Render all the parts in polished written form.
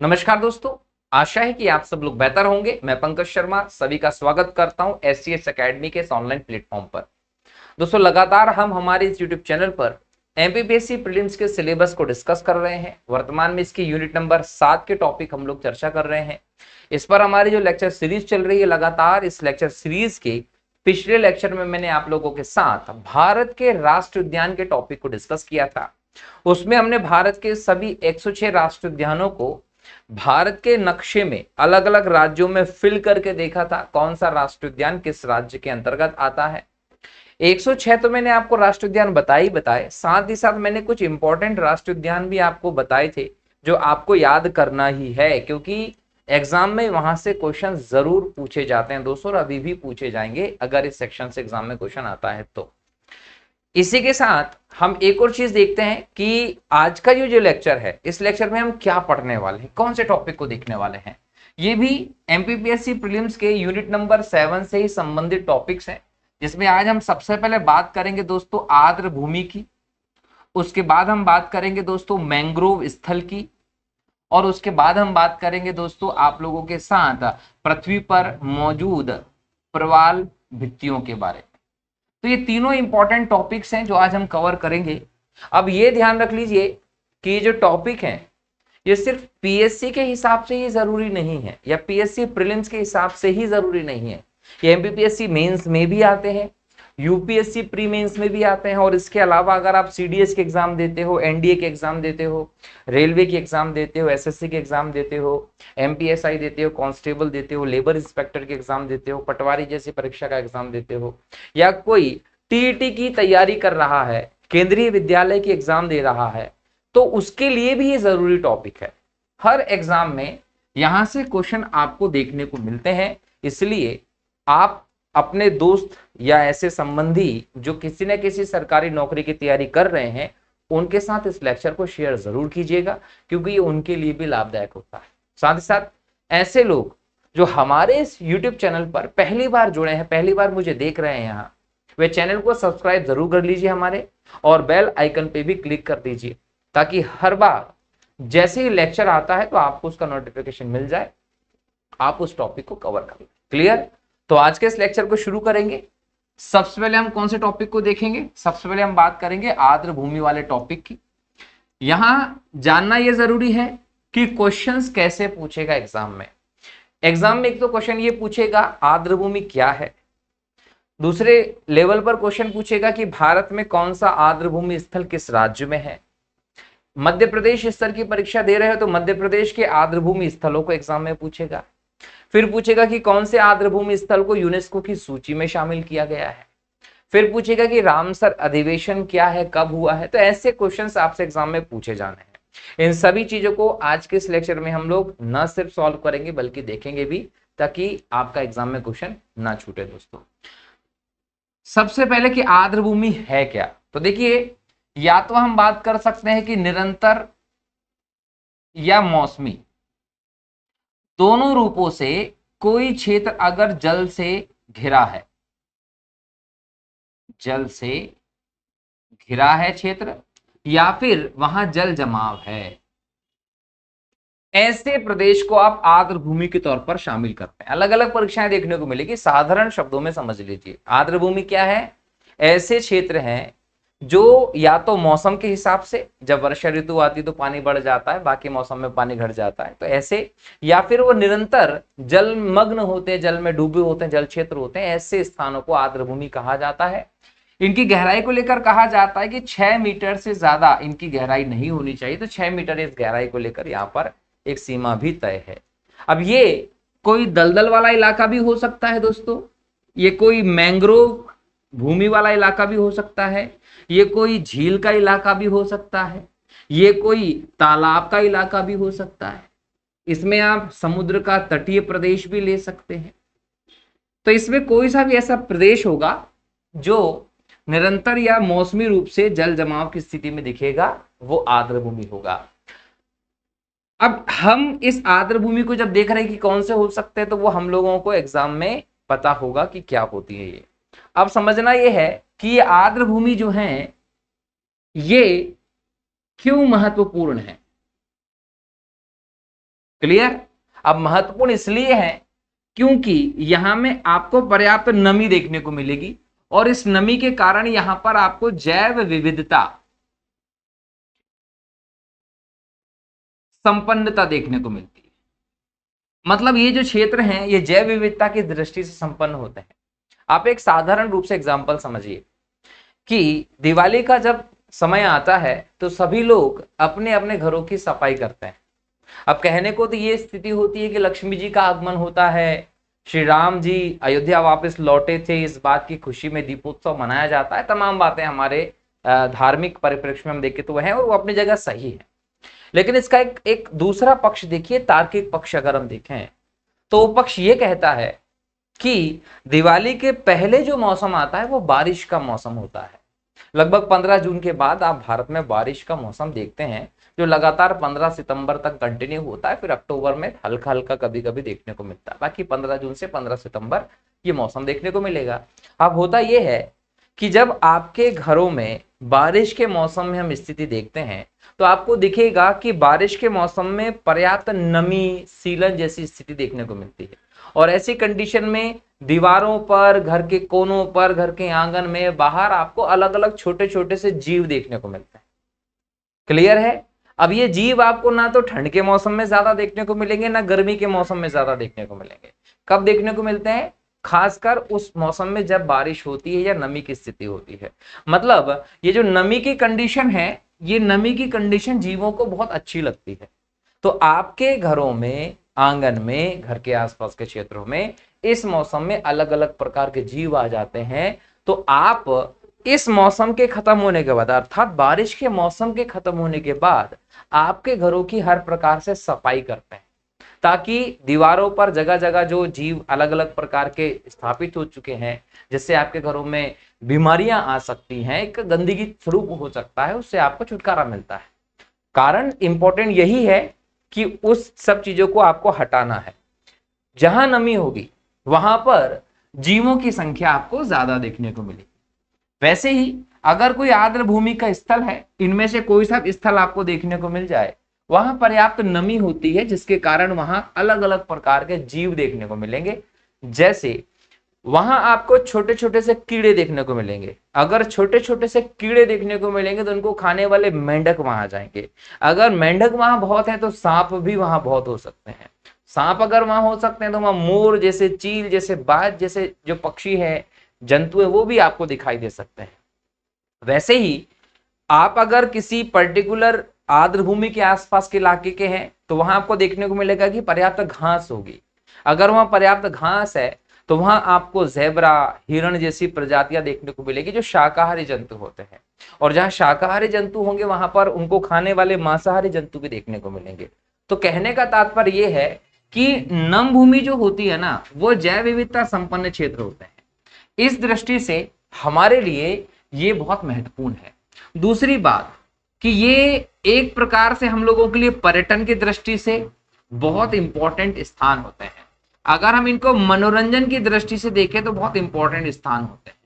नमस्कार दोस्तों। आशा है कि आप सब लोग बेहतर होंगे। मैं पंकज शर्मा सभी का स्वागत करता हूं एससीएस एकेडमी के इस ऑनलाइन प्लेटफॉर्म पर। दोस्तों, लगातार हम हमारे इस यूट्यूब चैनल पर एमपीपीएससी प्रीलिम्स के सिलेबस को डिस्कस कर रहे हैं। वर्तमान में इसकी यूनिट नंबर 7 के टॉपिक हम लोग चर्चा कर रहे हैं। इस पर हमारी जो लेक्चर सीरीज चल रही है, लगातार इस लेक्चर सीरीज के पिछले लेक्चर में मैंने आप लोगों के साथ भारत के राष्ट्रीय उद्यान के टॉपिक को डिस्कस किया था। उसमें हमने भारत के सभी 106 राष्ट्रीय उद्यानों को भारत के नक्शे में अलग अलग राज्यों में फिल करके देखा था, कौन सा राष्ट्रीय उद्यान किस राज्य के अंतर्गत आता है। 106 तो मैंने आपको राष्ट्रीय उद्यान बताए, साथ ही साथ मैंने कुछ इंपॉर्टेंट राष्ट्रीय उद्यान भी आपको बताए थे जो आपको याद करना ही है, क्योंकि एग्जाम में वहां से क्वेश्चन जरूर पूछे जाते हैं दोस्तों, और अभी भी पूछे जाएंगे अगर इस सेक्शन से एग्जाम में क्वेश्चन आता है तो। इसी के साथ हम एक और चीज देखते हैं कि आज का जो लेक्चर है, इस लेक्चर में हम क्या पढ़ने वाले हैं, कौन से टॉपिक को देखने वाले हैं। ये भी एमपीपीएससी प्रीलिम्स के यूनिट नंबर 7 से ही संबंधित टॉपिक्स हैं, जिसमें आज हम सबसे पहले बात करेंगे दोस्तों आर्द्र भूमि की। उसके बाद हम बात करेंगे दोस्तों मैंग्रोव स्थल की। और उसके बाद हम बात करेंगे दोस्तों आप लोगों के साथ पृथ्वी पर मौजूद प्रवाल भित्तियों के बारे में। तो ये तीनों इंपॉर्टेंट टॉपिक्स हैं जो आज हम कवर करेंगे। अब ये ध्यान रख लीजिए कि ये जो टॉपिक हैं, ये सिर्फ पीएससी के हिसाब से ही जरूरी नहीं है या पीएससी प्रीलिम्स के हिसाब से ही जरूरी नहीं है। ये एमपीपीएससी मेंस में भी आते हैं, यूपीएससी प्री मेंस में भी आते हैं। और इसके अलावा अगर आप सीडीएस के एग्जाम देते हो, एनडीए के एग्जाम देते हो, रेलवे के एग्जाम देते हो, एसएससी के एग्जाम देते हो, एमपीएसआई देते हो, कांस्टेबल देते हो, लेबर इंस्पेक्टर के एग्जाम देते हो, पटवारी जैसी परीक्षा का एग्जाम देते हो, या कोई टीईटी की तैयारी कर रहा है, केंद्रीय विद्यालय की एग्जाम दे रहा है, तो उसके लिए भी ये जरूरी टॉपिक है। हर एग्जाम में यहां से क्वेश्चन आपको देखने को मिलते हैं, इसलिए आप अपने दोस्त या ऐसे संबंधी जो किसी न किसी सरकारी नौकरी की तैयारी कर रहे हैं, उनके साथ इस लेक्चर को शेयर जरूर कीजिएगा, क्योंकि ये उनके लिए भी लाभदायक होता है। साथ ही साथ ऐसे लोग जो हमारे इस YouTube चैनल पर पहली बार जुड़े हैं, पहली बार मुझे देख रहे हैं यहाँ, वे चैनल को सब्सक्राइब जरूर कर लीजिए हमारे, और बेल आइकन पे भी क्लिक कर दीजिए, ताकि हर बार जैसे ही लेक्चर आता है तो आपको उसका नोटिफिकेशन मिल जाए, आप उस टॉपिक को कवर कर लें। क्लियर? तो आज के इस लेक्चर को शुरू करेंगे। सबसे पहले हम कौन से टॉपिक को देखेंगे? सबसे पहले हम बात करेंगे आर्द्र भूमि वाले टॉपिक की। यहां जानना यह जरूरी है कि क्वेश्चंस कैसे पूछेगा एग्जाम में। एग्जाम में एक तो क्वेश्चन ये पूछेगा आर्द्र भूमि क्या है, दूसरे लेवल पर क्वेश्चन पूछेगा कि भारत में कौन सा आर्द्र भूमि स्थल किस राज्य में है। मध्य प्रदेश स्तर की परीक्षा दे रहे हो तो मध्य प्रदेश के आर्द्र भूमि स्थलों को एग्जाम में पूछेगा। फिर पूछेगा कि कौन से आर्द्र भूमि स्थल को यूनेस्को की सूची में शामिल किया गया है। फिर पूछेगा कि रामसर अधिवेशन क्या है, कब हुआ है। तो ऐसे क्वेश्चंस आपसे एग्जाम में पूछे जाने हैं। इन सभी चीजों को आज के इस लेक्चर में हम लोग न सिर्फ सॉल्व करेंगे बल्कि देखेंगे भी, ताकि आपका एग्जाम में क्वेश्चन ना छूटे दोस्तों। सबसे पहले कि आर्द्र भूमि है क्या, तो देखिए, या तो हम बात कर सकते हैं कि निरंतर या मौसमी, दोनों रूपों से कोई क्षेत्र अगर जल से घिरा है, जल से घिरा है क्षेत्र, या फिर वहां जल जमाव है, ऐसे प्रदेश को आप आर्द्र भूमि के तौर पर शामिल करते हैं। अलग अलग परीक्षाएं देखने को मिलेगी, साधारण शब्दों में समझ लीजिए। आर्द्र भूमि क्या है? ऐसे क्षेत्र हैं जो या तो मौसम के हिसाब से, जब वर्षा ऋतु आती तो पानी बढ़ जाता है, बाकी मौसम में पानी घट जाता है, तो ऐसे, या फिर वो निरंतर जलमग्न होते हैं, जल में डूबे होते हैं, जल क्षेत्र होते हैं, ऐसे स्थानों को आर्द्र भूमि कहा जाता है। इनकी गहराई को लेकर कहा जाता है कि 6 मीटर से ज्यादा इनकी गहराई नहीं होनी चाहिए, तो 6 मीटर इस गहराई को लेकर यहाँ पर एक सीमा भी तय है। अब ये कोई दलदल वाला इलाका भी हो सकता है दोस्तों, ये कोई मैंग्रोव भूमि वाला इलाका भी हो सकता है, ये कोई झील का इलाका भी हो सकता है, ये कोई तालाब का इलाका भी हो सकता है, इसमें आप समुद्र का तटीय प्रदेश भी ले सकते हैं। तो इसमें कोई सा भी ऐसा प्रदेश होगा जो निरंतर या मौसमी रूप से जल जमाव की स्थिति में दिखेगा, वो आर्द्र भूमि होगा। अब हम इस आर्द्र भूमि को जब देख रहे हैं कि कौन से हो सकते हैं, तो वो हम लोगों को एग्जाम में पता होगा कि क्या होती है ये। अब समझना ये है कि ये आर्द्र भूमि जो है ये क्यों महत्वपूर्ण है। क्लियर। अब महत्वपूर्ण इसलिए है क्योंकि यहां में आपको पर्याप्त नमी देखने को मिलेगी और इस नमी के कारण यहां पर आपको जैव विविधता संपन्नता देखने को मिलती है। मतलब ये जो क्षेत्र हैं ये जैव विविधता की दृष्टि से संपन्न होते हैं। आप एक साधारण रूप से एग्जाम्पल समझिए कि दिवाली का जब समय आता है तो सभी लोग अपने अपने घरों की सफाई करते हैं। अब कहने को तो ये स्थिति होती है कि लक्ष्मी जी का आगमन होता है, श्री राम जी अयोध्या वापस लौटे थे, इस बात की खुशी में दीपोत्सव मनाया जाता है। तमाम बातें हमारे धार्मिक परिप्रेक्ष्य में हम देखें तो वह है और वो अपनी जगह सही है। लेकिन इसका एक दूसरा पक्ष देखिए, तार्किक पक्ष अगर हम देखें तो वो पक्ष ये कहता है कि दिवाली के पहले जो मौसम आता है वो बारिश का मौसम होता है। लगभग 15 जून के बाद आप भारत में बारिश का मौसम देखते हैं जो लगातार 15 सितंबर तक कंटिन्यू होता है, फिर अक्टूबर में हल्का हल्का कभी कभी देखने को मिलता है। बाकी 15 जून से 15 सितंबर ये मौसम देखने को मिलेगा। अब होता यह है कि जब आपके घरों में बारिश के मौसम में हम स्थिति देखते हैं तो आपको दिखेगा कि बारिश के मौसम में पर्याप्त नमी, सीलन जैसी स्थिति देखने को मिलती है। और ऐसी कंडीशन में दीवारों पर, घर के कोनों पर, घर के आंगन में, बाहर आपको अलग अलग छोटे छोटे से जीव देखने को मिलते हैं। क्लियर है। अब ये जीव आपको ना तो ठंड के मौसम में ज्यादा देखने को मिलेंगे ना गर्मी के मौसम में ज्यादा देखने को मिलेंगे। कब देखने को मिलते हैं? खासकर उस मौसम में जब बारिश होती है या नमी की स्थिति होती है। मतलब ये जो नमी की कंडीशन है, ये नमी की कंडीशन जीवों को बहुत अच्छी लगती है। तो आपके घरों में, आंगन में, घर के आसपास के क्षेत्रों में इस मौसम में अलग अलग प्रकार के जीव आ जाते हैं। तो आप इस मौसम के खत्म होने के बाद, अर्थात बारिश के मौसम के खत्म होने के बाद आपके घरों की हर प्रकार से सफाई करते हैं ताकि दीवारों पर जगह जगह जो जीव अलग अलग प्रकार के स्थापित हो चुके हैं, जिससे आपके घरों में बीमारियां आ सकती हैं, एक गंदगी स्वरूप हो सकता है, उससे आपको छुटकारा मिलता है। कारण इंपॉर्टेंट यही है कि उस सब चीजों को आपको हटाना है। जहां नमी होगी वहां पर जीवों की संख्या आपको ज्यादा देखने को मिलेगी। वैसे ही अगर कोई आर्द्र भूमि का स्थल है, इनमें से कोई सा स्थल आपको देखने को मिल जाए, वहां पर्याप्त नमी होती है जिसके कारण वहां अलग अलग प्रकार के जीव देखने को मिलेंगे। जैसे वहां आपको छोटे छोटे से कीड़े देखने को मिलेंगे। अगर छोटे छोटे से कीड़े देखने को मिलेंगे तो उनको खाने वाले मेंढक वहां आ जाएंगे। अगर मेंढक वहां बहुत है तो सांप भी वहां बहुत हो सकते हैं। सांप अगर वहां हो सकते हैं तो वहां मोर जैसे, चील जैसे, बाज जैसे जो पक्षी है, जंतु है, वो भी आपको दिखाई दे सकते हैं। वैसे ही आप अगर किसी पर्टिकुलर आर्द्र भूमि के आसपास के इलाके के हैं तो वहां आपको देखने को मिलेगा कि पर्याप्त घास होगी। अगर वहां पर्याप्त घास है तो वहां आपको ज़ेब्रा, हिरण जैसी प्रजातियां देखने को मिलेगी जो शाकाहारी जंतु होते हैं। और जहां शाकाहारी जंतु होंगे वहां पर उनको खाने वाले मांसाहारी जंतु भी देखने को मिलेंगे। तो कहने का तात्पर्य यह है कि नम भूमि जो होती है ना, वो जैव विविधता संपन्न क्षेत्र होते हैं। इस दृष्टि से हमारे लिए ये बहुत महत्वपूर्ण है। दूसरी बात कि ये एक प्रकार से हम लोगों के लिए पर्यटन की दृष्टि से बहुत इंपॉर्टेंट स्थान होते हैं। अगर हम इनको मनोरंजन की दृष्टि से देखें तो बहुत इंपॉर्टेंट स्थान होते हैं।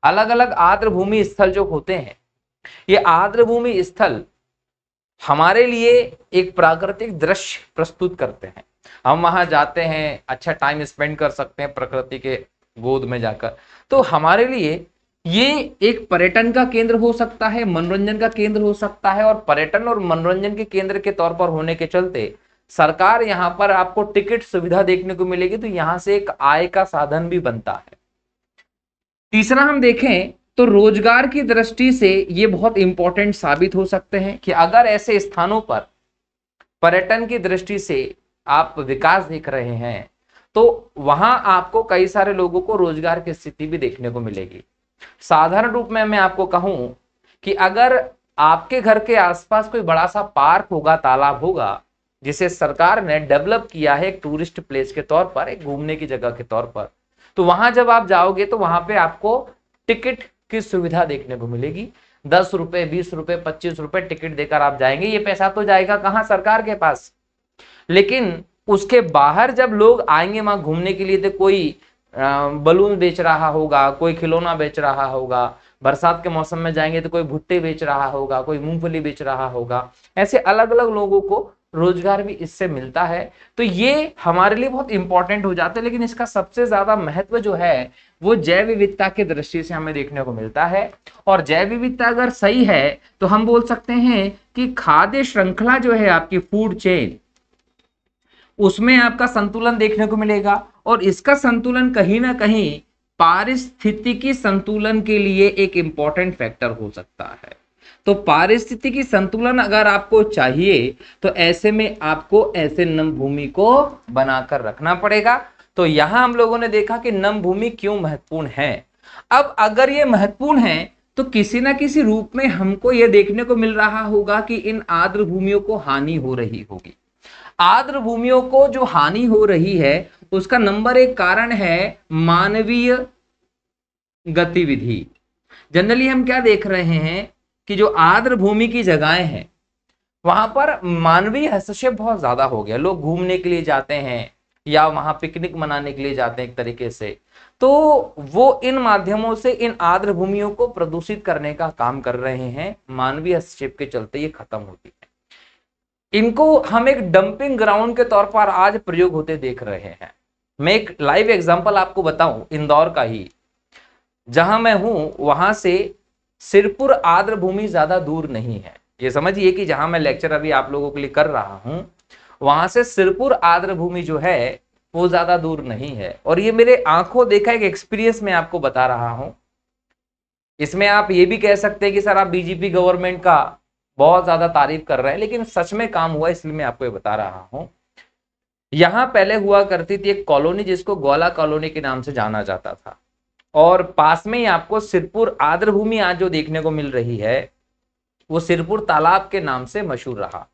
अलग अलग आर्द्र भूमि स्थल जो होते हैं, ये आर्द्र भूमि स्थल हमारे लिए एक प्राकृतिक दृश्य प्रस्तुत करते हैं। हम वहां जाते हैं, अच्छा टाइम स्पेंड कर सकते हैं प्रकृति के गोद में जाकर। तो हमारे लिए ये एक पर्यटन का केंद्र हो सकता है, मनोरंजन का केंद्र हो सकता है। और पर्यटन और मनोरंजन के केंद्र के तौर पर होने के चलते सरकार यहाँ पर आपको टिकट सुविधा देखने को मिलेगी, तो यहाँ से एक आय का साधन भी बनता है। तीसरा हम देखें तो रोजगार की दृष्टि से ये बहुत इंपॉर्टेंट साबित हो सकते हैं कि अगर ऐसे स्थानों पर पर्यटन की दृष्टि से आप विकास देख रहे हैं तो वहां आपको कई सारे लोगों को रोजगार की स्थिति भी देखने को मिलेगी। साधारण रूप में मैं आपको कहूं कि अगर आपके घर के आसपास कोई बड़ा सा पार्क होगा, तालाब होगा, जिसे सरकार ने डेवलप किया है एक टूरिस्ट प्लेस के तौर पर, एक घूमने की जगह के तौर पर, तो वहां जब आप जाओगे तो वहां पे आपको टिकट की सुविधा देखने को मिलेगी। 10 रुपए, 20 रुपए, 25 रुपए टिकट देकर आप जाएंगे। ये पैसा तो जाएगा कहां? सरकार के पास। लेकिन उसके बाहर जब लोग आएंगे वहां घूमने के लिए तो कोई बलून बेच रहा होगा, कोई खिलौना बेच रहा होगा, बरसात के मौसम में जाएंगे तो कोई भुट्टे बेच रहा होगा, कोई मूंगफली बेच रहा होगा। ऐसे अलग अलग लोगों को रोजगार भी इससे मिलता है। तो ये हमारे लिए बहुत इंपॉर्टेंट हो जाता है। लेकिन इसका सबसे ज्यादा महत्व जो है वो जैव विविधता की दृष्टि से हमें देखने को मिलता है। और जैव विविधता अगर सही है तो हम बोल सकते हैं कि खाद्य श्रृंखला जो है आपकी फूड चेन, उसमें आपका संतुलन देखने को मिलेगा। और इसका संतुलन कहीं ना कहीं पारिस्थितिकी संतुलन के लिए एक इंपॉर्टेंट फैक्टर हो सकता है। तो पारिस्थितिकी संतुलन अगर आपको चाहिए तो ऐसे में आपको ऐसे नम भूमि को बनाकर रखना पड़ेगा। तो यहां हम लोगों ने देखा कि नम भूमि क्यों महत्वपूर्ण है। अब अगर ये महत्वपूर्ण है तो किसी ना किसी रूप में हमको यह देखने को मिल रहा होगा कि इन आर्द्र भूमियों को हानि हो रही होगी। आर्द्र भूमियों को जो हानि हो रही है उसका नंबर एक कारण है मानवीय गतिविधि। जनरली हम क्या देख रहे हैं कि जो आर्द्र भूमि की जगहें हैं वहां पर मानवीय हस्तक्षेप बहुत ज्यादा हो गया। लोग घूमने के लिए जाते हैं या वहां पिकनिक मनाने के लिए जाते हैं एक तरीके से, तो वो इन माध्यमों से इन आर्द्र भूमियों को प्रदूषित करने का काम कर रहे हैं। मानवीय हस्तक्षेप के चलते ये खत्म होती है। इनको हम एक डंपिंग ग्राउंड के तौर पर आज प्रयोग होते देख रहे हैं। मैं एक लाइव एग्जांपल आपको बताऊं इंदौर का ही, जहां मैं हूं वहां से सिरपुर आर्द्र भूमि ज्यादा दूर नहीं है। ये समझिए कि जहां मैं लेक्चर अभी आप लोगों के लिए कर रहा हूं वहां से सिरपुर आर्द्र भूमि जो है वो ज्यादा दूर नहीं है। और ये मेरे आंखों देखा एक एक्सपीरियंस में आपको बता रहा हूं। इसमें आप ये भी कह सकते हैं कि सर आप बीजेपी गवर्नमेंट का बहुत ज्यादा तारीफ कर रहे हैं, लेकिन सच में काम हुआ इसलिए मैं आपको ये बता रहा हूं। यहां पहले हुआ करती थी एक कॉलोनी जिसको ग्वाला कॉलोनी के नाम से जाना जाता था, और पास में ही आपको सिरपुर आर्द्र भूमि आज जो देखने को मिल रही है वो सिरपुर तालाब के नाम से मशहूर रहा।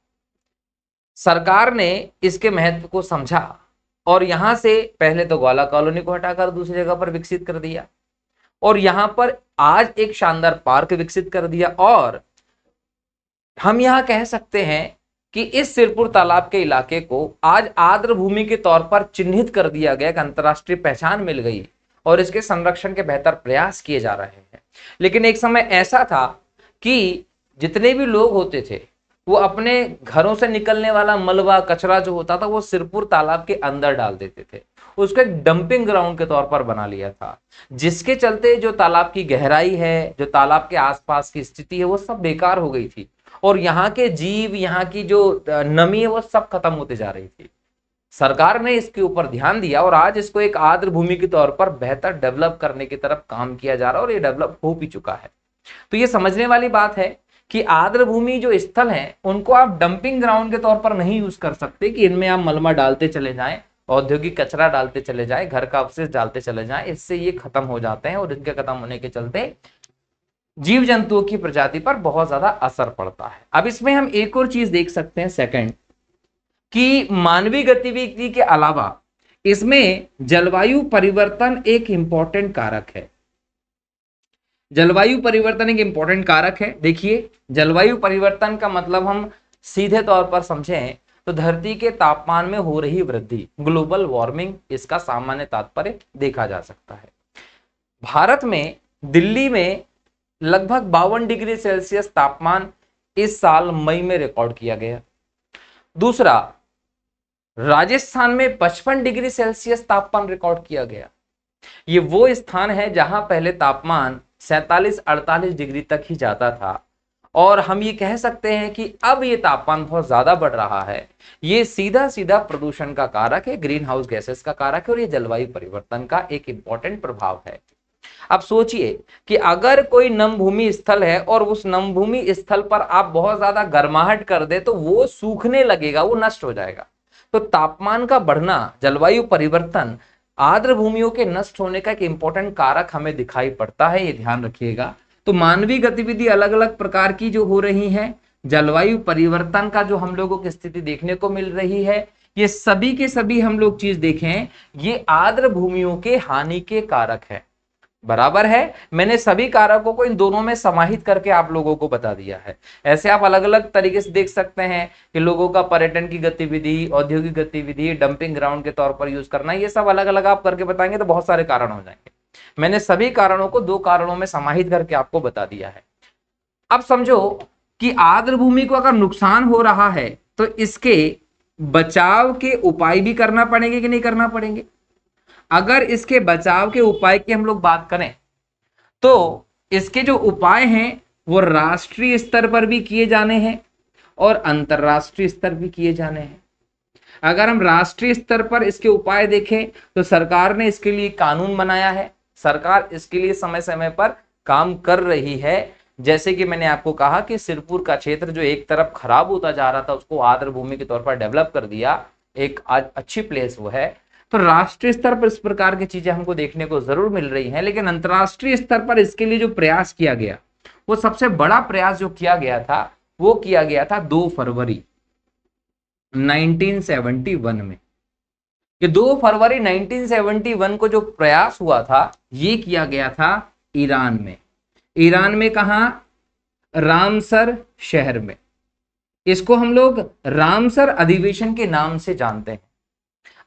सरकार ने इसके महत्व को समझा और यहां से पहले तो ग्वाला कॉलोनी को हटाकर दूसरी जगह पर विकसित कर दिया, और यहां पर आज एक शानदार पार्क विकसित कर दिया। और हम यहां कह सकते हैं कि इस सिरपुर तालाब के इलाके को आज आर्द्र भूमि के तौर पर चिन्हित कर दिया गया, एक अंतरराष्ट्रीय पहचान मिल गई और इसके संरक्षण के बेहतर प्रयास किए जा रहे हैं। लेकिन एक समय ऐसा था कि जितने भी लोग होते थे वो अपने घरों से निकलने वाला मलबा कचरा जो होता था वो सिरपुर तालाब के अंदर डाल देते थे। उसको एक डंपिंग ग्राउंड के तौर पर बना लिया था, जिसके चलते जो तालाब की गहराई है, जो तालाब के आसपास की स्थिति है, वो सब बेकार हो गई थी। और यहाँ के जीव, यहाँ की जो नमी है वो सब खत्म होते जा रही थी। सरकार ने इसके ऊपर ध्यान दिया और आज इसको एक आर्द्र भूमि के तौर पर बेहतर डेवलप करने की तरफ काम किया जा रहा है, और ये डेवलप हो भी चुका है। तो ये समझने वाली बात है कि आर्द्र भूमि जो स्थल हैं उनको आप डंपिंग ग्राउंड के तौर पर नहीं यूज कर सकते कि इनमें आप मलबा डालते चले जाएं, औद्योगिक कचरा डालते चले जाएं, घर का अवशेष डालते चले जाएं। इससे ये खत्म हो जाते हैं और इनके खत्म होने के चलते जीव जंतुओं की प्रजाति पर बहुत ज्यादा असर पड़ता है। अब इसमें हम एक और चीज देख सकते हैं सेकंड, कि मानवीय गतिविधि के अलावा इसमें जलवायु परिवर्तन एक इंपॉर्टेंट कारक है। जलवायु परिवर्तन एक इंपॉर्टेंट कारक है। देखिए, जलवायु परिवर्तन का मतलब हम सीधे तौर पर समझें तो धरती के तापमान में हो रही वृद्धि, ग्लोबल वार्मिंग, इसका सामान्य तात्पर्य देखा जा सकता है। भारत में दिल्ली में लगभग 52 डिग्री सेल्सियस तापमान इस साल मई में रिकॉर्ड किया गया। दूसरा, राजस्थान में 55 डिग्री सेल्सियस तापमान रिकॉर्ड किया गया। ये वो स्थान है जहां पहले तापमान 47-48 डिग्री तक ही जाता था, और हम ये कह सकते हैं कि अब ये तापमान बहुत ज्यादा बढ़ रहा है। ये सीधा सीधा प्रदूषण का कारक है, ग्रीन हाउस गैसेस का कारक है, और ये जलवायु परिवर्तन का एक इंपॉर्टेंट प्रभाव है। अब सोचिए कि अगर कोई नमभूमि स्थल है और उस नमभूमि स्थल पर आप बहुत ज्यादा गर्माहट कर दे तो वो सूखने लगेगा, वो नष्ट हो जाएगा। तो तापमान का बढ़ना, जलवायु परिवर्तन आर्द्र भूमियों के नष्ट होने का एक इंपॉर्टेंट कारक हमें दिखाई पड़ता है, ये ध्यान रखिएगा। तो मानवीय गतिविधि अलग अलग प्रकार की जो हो रही है, जलवायु परिवर्तन का जो हम लोगों की स्थिति देखने को मिल रही है, ये सभी के सभी हम लोग चीज देखें, ये आर्द्र भूमियों के हानि के कारक है। बराबर है, मैंने सभी कारकों को इन दोनों में समाहित करके आप लोगों को बता दिया है। ऐसे आप अलग अलग तरीके से देख सकते हैं कि लोगों का पर्यटन की गतिविधि, औद्योगिक गतिविधि, डंपिंग ग्राउंड के तौर पर यूज करना, ये सब अलग अलग आप करके बताएंगे तो बहुत सारे कारण हो जाएंगे। मैंने सभी कारणों को 2 कारणों में समाहित करके आपको बता दिया है। अब समझो कि आर्द्र भूमि को अगर नुकसान हो रहा है तो इसके बचाव के उपाय भी करना पड़ेंगे कि नहीं करना पड़ेंगे? अगर इसके बचाव के उपाय की हम लोग बात करें तो इसके जो उपाय हैं वो राष्ट्रीय स्तर पर भी किए जाने हैं और अंतरराष्ट्रीय स्तर भी किए जाने हैं। अगर हम राष्ट्रीय स्तर पर इसके उपाय देखें तो सरकार ने इसके लिए कानून बनाया है, सरकार इसके लिए समय समय पर काम कर रही है। जैसे कि मैंने आपको कहा कि सिरपुर का क्षेत्र जो एक तरफ खराब होता जा रहा था उसको आर्द्र भूमि के तौर पर डेवलप कर दिया, एक आज अच्छी प्लेस वो है। तो राष्ट्रीय स्तर पर इस प्रकार की चीजें हमको देखने को जरूर मिल रही हैं, लेकिन अंतर्राष्ट्रीय स्तर पर इसके लिए जो प्रयास किया गया, वो सबसे बड़ा प्रयास जो किया गया था वो किया गया था 2 फरवरी 1971 में। ये 2 फरवरी 1971 को जो प्रयास हुआ था ये किया गया था ईरान में। ईरान में कहा? रामसर शहर में। इसको हम लोग रामसर अधिवेशन के नाम से जानते हैं।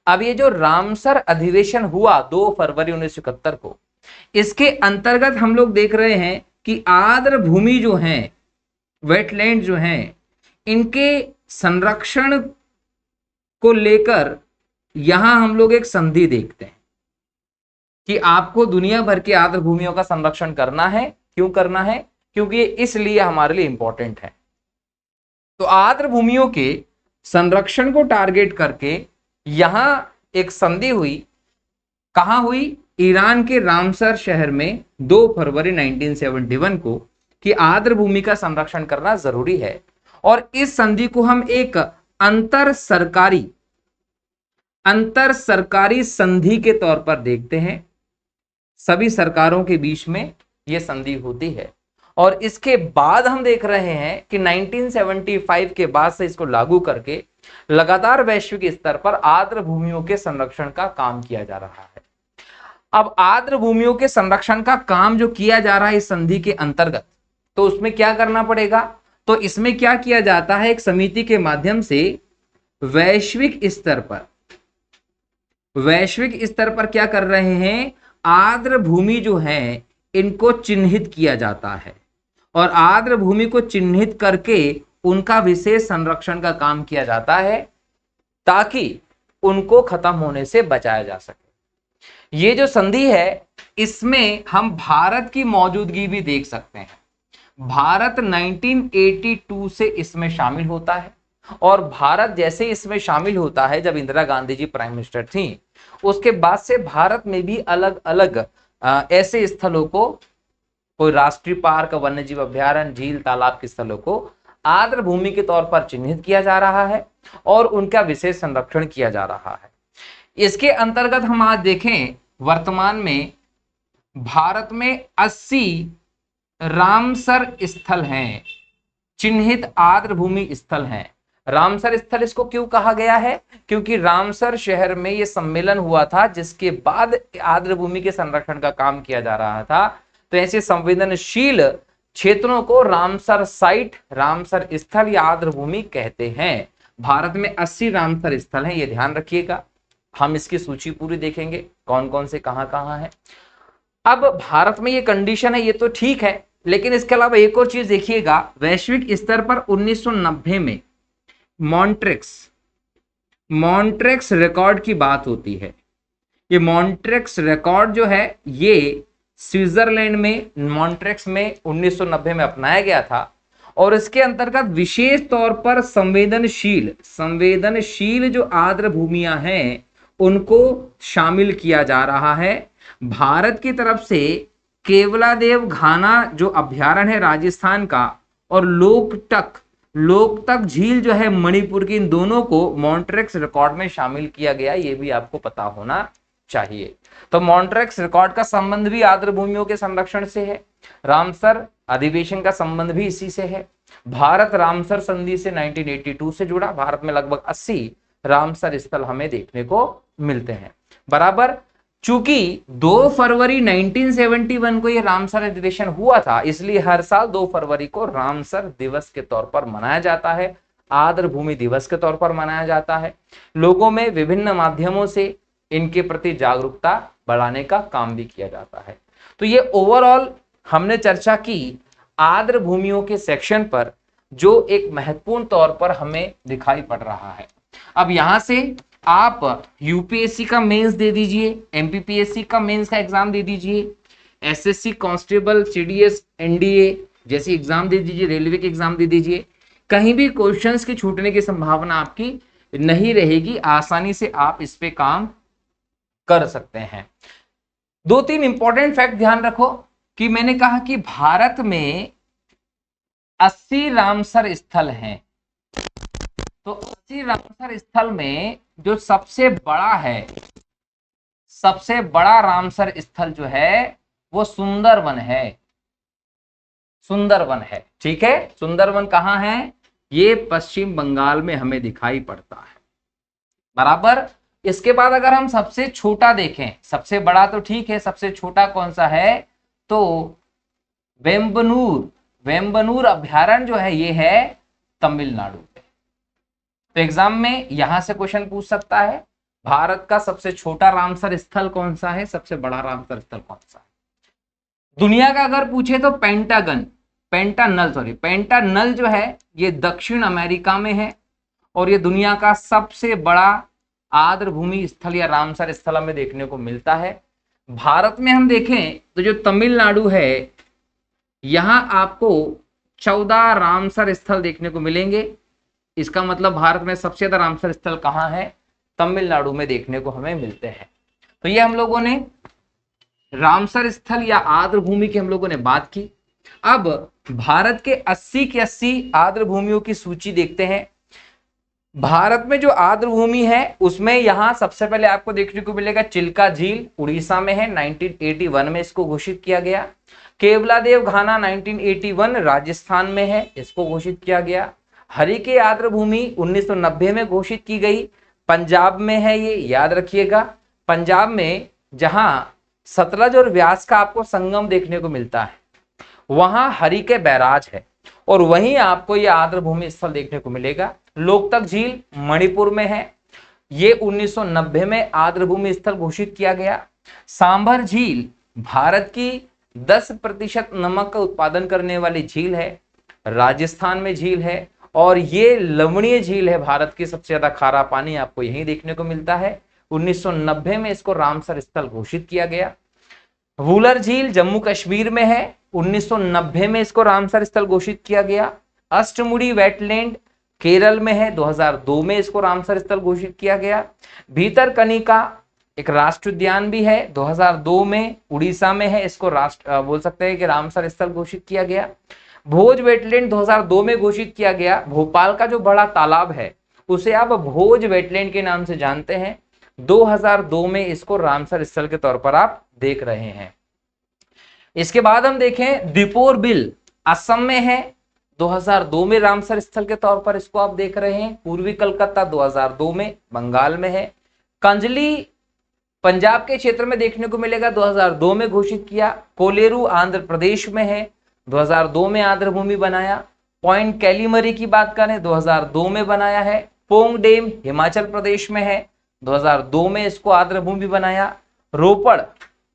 अब ये जो रामसर अधिवेशन हुआ 2 फरवरी 1971 को, इसके अंतर्गत हम लोग देख रहे हैं कि आर्द्र भूमि जो है, वेटलैंड जो हैं, इनके संरक्षण को लेकर यहां हम लोग एक संधि देखते हैं कि आपको दुनिया भर की आर्द्र भूमियों का संरक्षण करना है। क्यों करना है? क्योंकि ये इसलिए हमारे लिए इंपॉर्टेंट है। तो आर्द्र भूमियों के संरक्षण को टारगेट करके यहां एक संधि हुई। कहां हुई? ईरान के रामसर शहर में 2 फरवरी 1971 को, कि आर्द्र भूमि का संरक्षण करना जरूरी है। और इस संधि को हम एक अंतर सरकारी संधि के तौर पर देखते हैं। सभी सरकारों के बीच में यह संधि होती है और इसके बाद हम देख रहे हैं कि 1975 के बाद से इसको लागू करके लगातार वैश्विक स्तर पर आर्द्र भूमियों के संरक्षण का काम किया जा रहा है। अब आर्द्र भूमियों के संरक्षण का काम जो किया जा रहा है इस संधि के अंतर्गत, तो उसमें क्या करना पड़ेगा? तो इसमें क्या किया जाता है? एक समिति के माध्यम से वैश्विक स्तर पर क्या कर रहे हैं? आर्द्र भूमि जो है इनको चिन्हित किया जाता है और आर्द्र भूमि को चिन्हित करके उनका विशेष संरक्षण का काम किया जाता है ताकि उनको खत्म होने से बचाया जा सके। ये जो संधि है इसमें हम भारत की मौजूदगी भी देख सकते हैं। भारत 1982 से इसमें शामिल होता है और भारत जैसे इसमें शामिल होता है, जब इंदिरा गांधी जी प्राइम मिनिस्टर थी, उसके बाद से भारत में भी अलग अलग ऐसे स्थलों को, कोई राष्ट्रीय पार्क, वन्यजीव अभ्यारण्य, झील, तालाब के स्थलों को आर्द्र भूमि के तौर पर चिन्हित किया जा रहा है और उनका विशेष संरक्षण किया जा रहा है। इसके अंतर्गत हम आज देखें, वर्तमान में भारत में 80 रामसर स्थल हैं, चिन्हित आर्द्र भूमि स्थल हैं। रामसर स्थल इसको क्यों कहा गया है? क्योंकि रामसर शहर में यह सम्मेलन हुआ था जिसके बाद आर्द्र भूमि के संरक्षण का काम किया जा रहा था। तो ऐसे संवेदनशील क्षेत्रों को रामसर साइट, रामसर स्थल या आर्द्र भूमि कहते हैं। भारत में 80 रामसर स्थल हैं, ये ध्यान रखिएगा। हम इसकी सूची पूरी देखेंगे कौन कौन से कहां कहां है। अब भारत में ये कंडीशन है, ये तो ठीक है, लेकिन इसके अलावा एक और चीज देखिएगा। वैश्विक स्तर पर 1990 में मॉन्ट्रेक्स रिकॉर्ड की बात होती है। ये मॉन्ट्रेक्स रिकॉर्ड जो है ये स्विट्जरलैंड में मॉन्ट्रेक्स में 1990 में अपनाया गया था और इसके अंतर्गत विशेष तौर पर संवेदनशील जो आर्द्र भूमियां हैं उनको शामिल किया जा रहा है। भारत की तरफ से केवलादेव घाना जो अभ्यारण्य है राजस्थान का, और लोकटक झील जो है मणिपुर की, इन दोनों को मॉन्ट्रेक्स रिकॉर्ड में शामिल किया गया, ये भी आपको पता होना चाहिए। तो मॉन्ट्रेक्स रिकॉर्ड का संबंध भी आर्द्र भूमियों के संरक्षण से है। रामसर अधिवेशन का संबंध भी इसी से है। भारत रामसर संधि से 1982 से जुड़ा। भारत में लगभग 80 रामसर स्थल हमें देखने को मिलते हैं। बराबर, चूंकि 2 फरवरी 1971 को यह रामसर अधिवेशन हुआ था, इसलिए हर साल 2 फरवरी को रामसर दिवस के तौर पर मनाया जाता है, आर्द्र भूमि दिवस के तौर पर मनाया जाता है। लोगों में विभिन्न माध्यमों से इनके प्रति जागरूकता बढ़ाने का काम भी किया जाता है। तो ये ओवरऑल हमने चर्चा की आर्द्र भूमियों के सेक्शन पर, जो एक महत्वपूर्ण तौर पर हमें दिखाई पड़ रहा है। अब यहां से आप यूपीएससी का मेंस दे दीजिए, एमपीपीएससी का मेंस का एग्जाम दे दीजिए, एसएससी कांस्टेबल, सीडीएस, एनडीए जैसी एग्जाम दे दीजिए, रेलवे के एग्जाम दे दीजिए, कहीं भी क्वेश्चंस के छूटने की संभावना आपकी नहीं रहेगी, आसानी से आप इस पे काम कर सकते हैं। 2-3 इंपॉर्टेंट फैक्ट ध्यान रखो कि मैंने कहा कि भारत में 80 रामसर स्थल हैं, तो 80 रामसर स्थल में जो सबसे बड़ा है, सबसे बड़ा रामसर स्थल जो है वो सुंदरवन है, सुंदरवन है। ठीक है, सुंदरवन कहां है? ये पश्चिम बंगाल में हमें दिखाई पड़ता है, बराबर। इसके बाद अगर हम सबसे छोटा देखें, सबसे बड़ा तो ठीक है, सबसे छोटा कौन सा है? तो वेम्बनूर, वेम्बनूर अभ्यारण्य जो है ये है तमिलनाडु में। तो एग्जाम में यहां से क्वेश्चन पूछ सकता है, भारत का सबसे छोटा रामसर स्थल कौन सा है, सबसे बड़ा रामसर स्थल कौन सा है? दुनिया का अगर पूछे तो पेंटागन, पेंटानल जो है ये दक्षिण अमेरिका में है, और ये दुनिया का सबसे बड़ा आर्द्र भूमि स्थल या रामसर स्थल हमें देखने को मिलता है। भारत में हम देखें तो जो तमिलनाडु है, यहां आपको 14 रामसर स्थल देखने को मिलेंगे। इसका मतलब भारत में सबसे ज्यादा रामसर स्थल कहां है? तमिलनाडु में देखने को हमें मिलते हैं। तो ये हम लोगों ने रामसर स्थल या आर्द्र भूमि की हम लोगों ने बात की। अब भारत के 80 की 80 आर्द्र भूमियों की सूची देखते हैं। भारत में जो आर्द्र भूमि है उसमें यहां सबसे पहले आपको देखने को मिलेगा चिल्का झील, उड़ीसा में है, 1981 में इसको घोषित किया गया। केवलादेव घाना 1981 राजस्थान में है, इसको घोषित किया गया। हरिके आर्द्र भूमि 1990 में घोषित की गई, पंजाब में है, ये याद रखिएगा। पंजाब में जहां सतलज और व्यास का आपको संगम देखने को मिलता है, वहां हरिके बैराज है, और वहीं आपको ये आर्द्र भूमि स्थल देखने को मिलेगा। लोकतक झील मणिपुर में है, ये 1990 में आर्द्र भूमि स्थल घोषित किया गया। सांभर झील भारत की 10% नमक का उत्पादन करने वाली झील है, राजस्थान में झील है, और ये लवणीय झील है, भारत की सबसे ज्यादा खारा पानी आपको यहीं देखने को मिलता है। 1990 में इसको रामसर स्थल घोषित किया गया। वुलर झील जम्मू कश्मीर में है, 1990 में इसको रामसर स्थल घोषित किया गया। अष्टमुड़ी वेटलैंड केरल में है, 2002 में इसको रामसर स्थल घोषित किया गया। भीतरकनिका एक राष्ट्र उद्यान भी है, 2002 में उड़ीसा में है, इसको राष्ट्र बोल सकते हैं कि रामसर स्थल घोषित किया गया। भोज वेटलैंड 2002 में घोषित किया गया। भोपाल का जो बड़ा तालाब है उसे आप भोज वेटलैंड के नाम से जानते हैं, 2002 में इसको रामसर स्थल के तौर पर आप देख रहे हैं। इसके बाद हम देखें दीपोर बिल असम में है, 2002 में रामसर स्थल के तौर पर इसको आप देख रहे हैं। पूर्वी कलकत्ता 2002 में बंगाल में है। कंजली पंजाब के क्षेत्र में देखने को मिलेगा, 2002 में घोषित किया। कोलेरू आंध्र प्रदेश में है, 2002 में आर्द्र भूमि बनाया। पॉइंट कैलीमरी की बात करें, 2002 में बनाया है। पोंग डेम हिमाचल प्रदेश में है, 2002 में इसको आर्द्र भूमि बनाया। रोपड़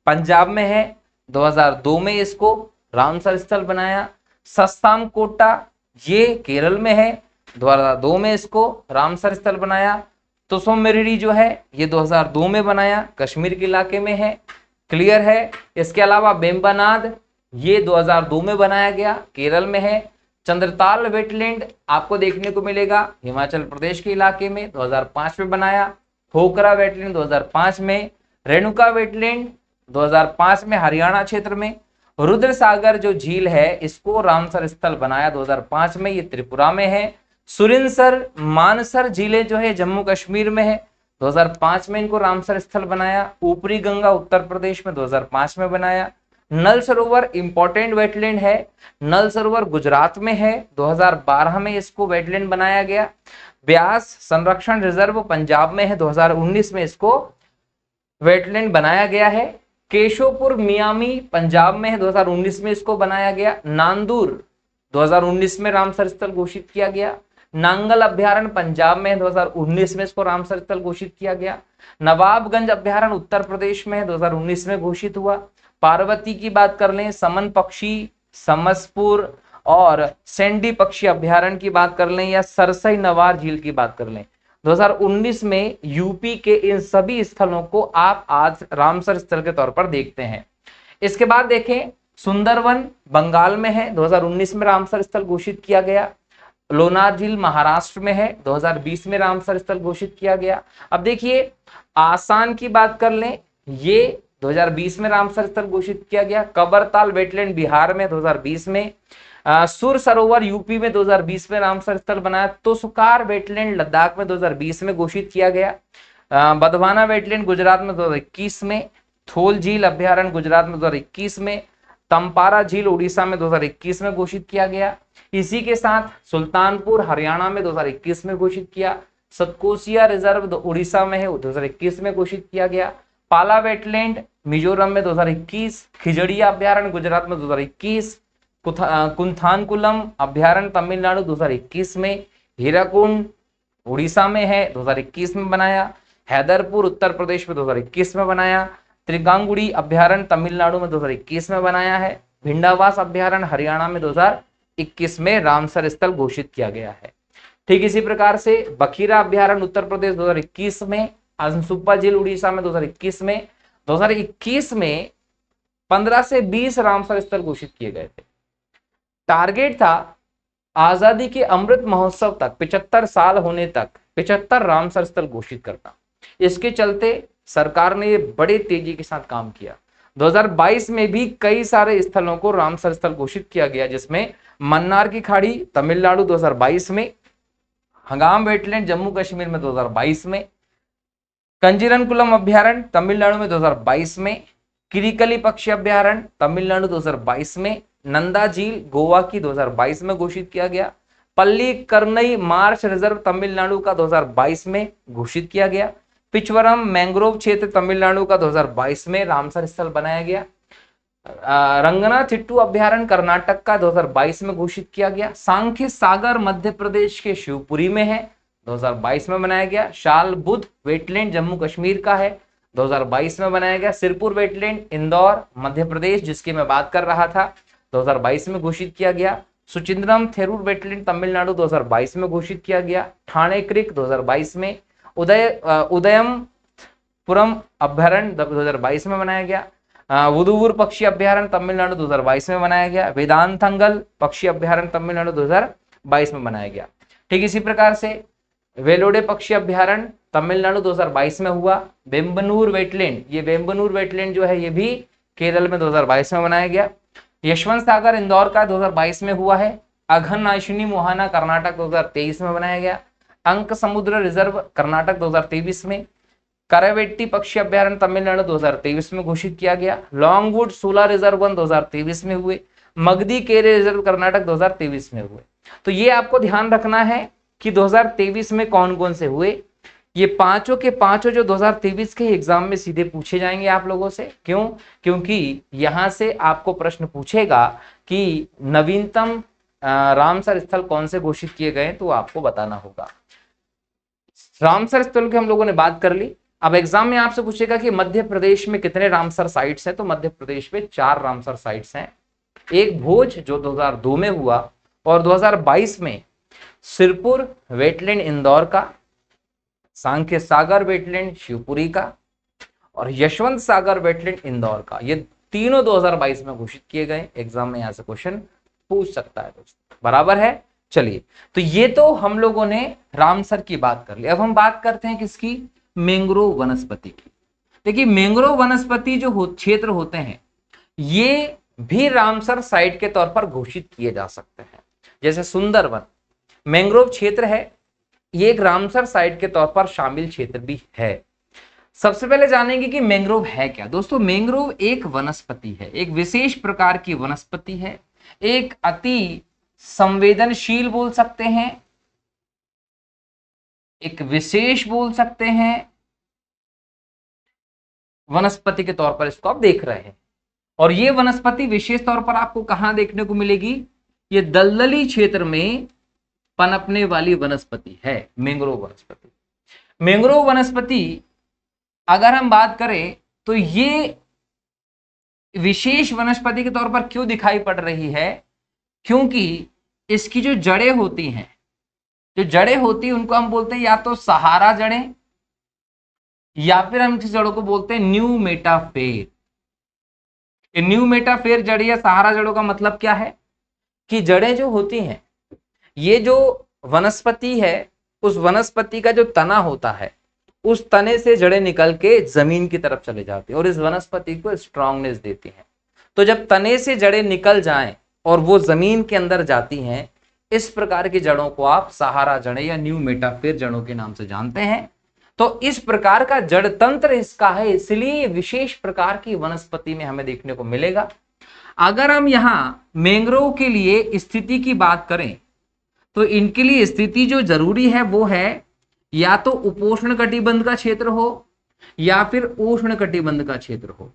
पंजाब में है, 2002 में इसको रामसर स्थल बनाया। सस्ताम कोटा ये केरल में है, 2002 में इसको रामसर स्थल बनाया। तुसुमिरी जो है ये 2002 में बनाया, कश्मीर के इलाके में है, क्लियर है। इसके अलावा बेम्बानाद ये 2002 में बनाया गया, केरल में है। चंद्रताल वेटलैंड आपको देखने को मिलेगा हिमाचल प्रदेश के इलाके में, 2005 में बनाया। होकरा वेटलैंड 2005 में। रेणुका वेटलैंड 2005 में हरियाणा क्षेत्र में। रुद्र सागर जो झील है इसको रामसर स्थल बनाया 2005 में, ये त्रिपुरा में है। सुरिनसर मानसर झीलें जो है जम्मू कश्मीर में है, 2005 में इनको रामसर स्थल बनाया। ऊपरी गंगा उत्तर प्रदेश में 2005 में बनाया। नल सरोवर इंपॉर्टेंट वेटलैंड है, नल सरोवर गुजरात में है, 2012 में इसको वेटलैंड बनाया गया। ब्यास संरक्षण रिजर्व पंजाब में है, 2019 में इसको वेटलैंड बनाया गया है। केशोपुर मियामी पंजाब में है, 2019 में इसको बनाया गया। नांदूर 2019 में रामसर स्थल घोषित किया गया। नांगल अभ्यारण्य पंजाब में है, 2019 में इसको रामसर स्थल घोषित किया गया। नवाबगंज अभ्यारण्य उत्तर प्रदेश में है, 2019 में घोषित हुआ। पार्वती की बात कर लें, समन पक्षी समसपुर और सैंडी पक्षी अभ्यारण्य की बात कर लें या सरसई नवार झील की बात कर लें, 2019 में यूपी के इन सभी स्थलों को आप आज रामसर स्थल के तौर पर देखते हैं। इसके बाद देखें, सुंदरवन बंगाल में है, 2019 में रामसर स्थल घोषित किया गया। लोनार झील महाराष्ट्र में है, 2020 में रामसर स्थल घोषित किया गया। अब देखिए, आसाम की बात कर लें, ये 2020 में रामसर स्थल घोषित किया गया। कबरताल वेटलैंड बिहार में 2020 में, सुर सरोवर यूपी में 2020 में रामसर स्थल बनाया। तुषकार वेटलैंड लद्दाख में 2020 में घोषित किया गया। बधवाना वेटलैंड गुजरात में 2021 में, थोल झील अभ्यारण्य गुजरात में 2021 में, तंपारा झील उड़ीसा में 2021 में घोषित किया गया। इसी के साथ सुल्तानपुर हरियाणा में 2021 में घोषित किया। सतकोसिया रिजर्व उड़ीसा में है, 2021 में घोषित किया गया। पाला वेटलैंड मिजोरम में 2021, खिजड़िया अभ्यारण्य गुजरात में 2021, कुंथानकुलम अभ्यारण्य तमिलनाडु 2021 में, हीराकुंड उड़ीसा में है, 2021 में बनाया। हैदरपुर उत्तर प्रदेश में 2021 में बनाया। त्रिगांगुड़ी अभ्यारण्य तमिलनाडु में 2021 में बनाया है। भिंडावास अभ्यारण्य हरियाणा में 2021 में रामसर स्थल घोषित किया गया है। ठीक इसी प्रकार से बखीरा अभ्यारण्य उत्तर प्रदेश 2021 में, अंसुप्पा झील उड़ीसा में 2021 में, 2021 में 15 से 20 रामसर स्थल घोषित किए गए थे। टारगेट था आजादी के अमृत महोत्सव तक 75 साल होने तक 75 रामसर स्थल घोषित करना। इसके चलते सरकार ने बड़े तेजी के साथ काम किया। 2022 में भी कई सारे स्थलों को रामसर स्थल घोषित किया गया, जिसमें मन्नार की खाड़ी तमिलनाडु 2022 में, हंगाम वेटलैंड जम्मू कश्मीर में 2022 में, कंजीरनकुलम अभ्यारण्य तमिलनाडु में 2022 में, किरिकली पक्षी अभ्यारण्य तमिलनाडु 2022 में, नंदा झील गोवा की 2022 में घोषित किया गया। पल्ली करनई मार्श रिजर्व तमिलनाडु का 2022 में घोषित किया गया। पिचवरम मैंग्रोव क्षेत्र तमिलनाडु का 2022 में रामसर स्थल बनाया गया। रंगनाथिट्टू अभ्यारण्य कर्नाटक का 2022 में घोषित किया गया। सांख्य सागर मध्य प्रदेश के शिवपुरी में है, 2022 में बनाया गया। शाल बुध वेटलैंड जम्मू कश्मीर का है, 2022 में बनाया गया। सिरपुर वेटलैंड इंदौर मध्य प्रदेश, जिसकी मैं बात कर रहा था, 2022 में घोषित किया गया। सुचिंद्रम थेरूर वेटलैंड तमिलनाडु 2022 में घोषित किया गया। ठाणे क्रिक 2022 में। उदयमपुरम अभ्यारण्य 2022 में बनाया गया। वुदुवुर पक्षी अभ्यारण्य तमिलनाडु 2022 में बनाया गया। वेदांतंगल पक्षी अभ्यारण्य तमिलनाडु 2022 में बनाया गया। ठीक इसी प्रकार से वेलोडे पक्षी अभ्यारण्य तमिलनाडु 2022 में हुआ। वेम्बनूर वेटलैंड, ये वेम्बनूर वेटलैंड जो है ये भी केरल में 2022 में बनाया गया। यशवंत सागर इंदौर का 2022 में हुआ है। अघनाशिनी मोहाना कर्नाटक 2023 में बनाया गया। अंक समुद्र रिजर्व कर्नाटक 2023 में। करवेट्टी पक्षी अभ्यारण्य तमिलनाडु 2023 में घोषित किया गया। लॉन्गवुड सोला रिजर्व 2023 में हुए। मगदी केरे रिजर्व कर्नाटक 2023 में हुए। तो ये आपको ध्यान रखना है कि 2023 में कौन कौन से हुए। ये पांचों के पांचों जो 2023 के एग्जाम में सीधे पूछे जाएंगे आप लोगों से। क्यों? क्योंकि यहां से आपको प्रश्न पूछेगा कि नवीनतम रामसर स्थल कौन से घोषित किए गए, तो आपको बताना होगा। रामसर स्थल की हम लोगों ने बात कर ली। अब एग्जाम में आपसे पूछेगा कि मध्य प्रदेश में कितने रामसर साइट्स हैं, तो मध्य प्रदेश में 4 रामसर साइट्स हैं। एक भोज जो 2002 में हुआ, और 2022 में सिरपुर वेटलैंड इंदौर का, सांख्य सागर वेटलैंड शिवपुरी का, और यशवंत सागर वेटलैंड इंदौर का। ये तीनों 2022 में घोषित किए गए। एग्जाम में यहां से क्वेश्चन पूछ सकता है दोस्तों, बराबर है। चलिए, तो ये तो हम लोगों ने रामसर की बात कर ली। अब हम बात करते हैं किसकी? मैंग्रोव वनस्पति की। देखिए, मैंग्रोव वनस्पति जो क्षेत्र होते हैं ये भी रामसर साइट के तौर पर घोषित किए जा सकते हैं। जैसे सुंदरवन मैंग्रोव क्षेत्र है, ये एक रामसर साइट के तौर पर शामिल क्षेत्र भी है। सबसे पहले जानेंगे कि मैंग्रोव है क्या। दोस्तों, मैंग्रोव एक वनस्पति है, एक विशेष प्रकार की वनस्पति है, एक अति संवेदनशील बोल सकते हैं, एक विशेष बोल सकते हैं वनस्पति के तौर पर इसको आप देख रहे हैं। और ये वनस्पति विशेष तौर पर आपको कहां देखने को मिलेगी? ये दलदली क्षेत्र में पनपने वाली वनस्पति है मैंग्रोव वनस्पति। मैंग्रोव वनस्पति अगर हम बात करें तो ये विशेष वनस्पति के तौर पर क्यों दिखाई पड़ रही है? क्योंकि इसकी जो जड़ें होती हैं, जो जड़ें होती हैं उनको हम बोलते हैं या तो सहारा जड़ें, या फिर हम इस जड़ों को बोलते हैं न्यू मेटाफेर। ये न्यू मेटाफेर जड़ या सहारा जड़ों का मतलब क्या है कि जड़ें जो होती हैं, ये जो वनस्पति है, उस वनस्पति का जो तना होता है, उस तने से जड़ें निकल के जमीन की तरफ चले जाती हैं और इस वनस्पति को स्ट्रांगनेस देती हैं। तो जब तने से जड़ें निकल जाएं और वो जमीन के अंदर जाती हैं, इस प्रकार की जड़ों को आप सहारा जड़ें या न्यू मेटाफेर जड़ों के नाम से जानते हैं। तो इस प्रकार का जड़ तंत्र इसका है, इसलिए विशेष प्रकार की वनस्पति में हमें देखने को मिलेगा। अगर हम यहां मैंग्रोव के लिए स्थिति की बात करें तो इनके लिए स्थिति जो जरूरी है वो है या तो उपोष्ण कटिबंध का क्षेत्र हो या फिर उष्ण कटिबंध का क्षेत्र हो।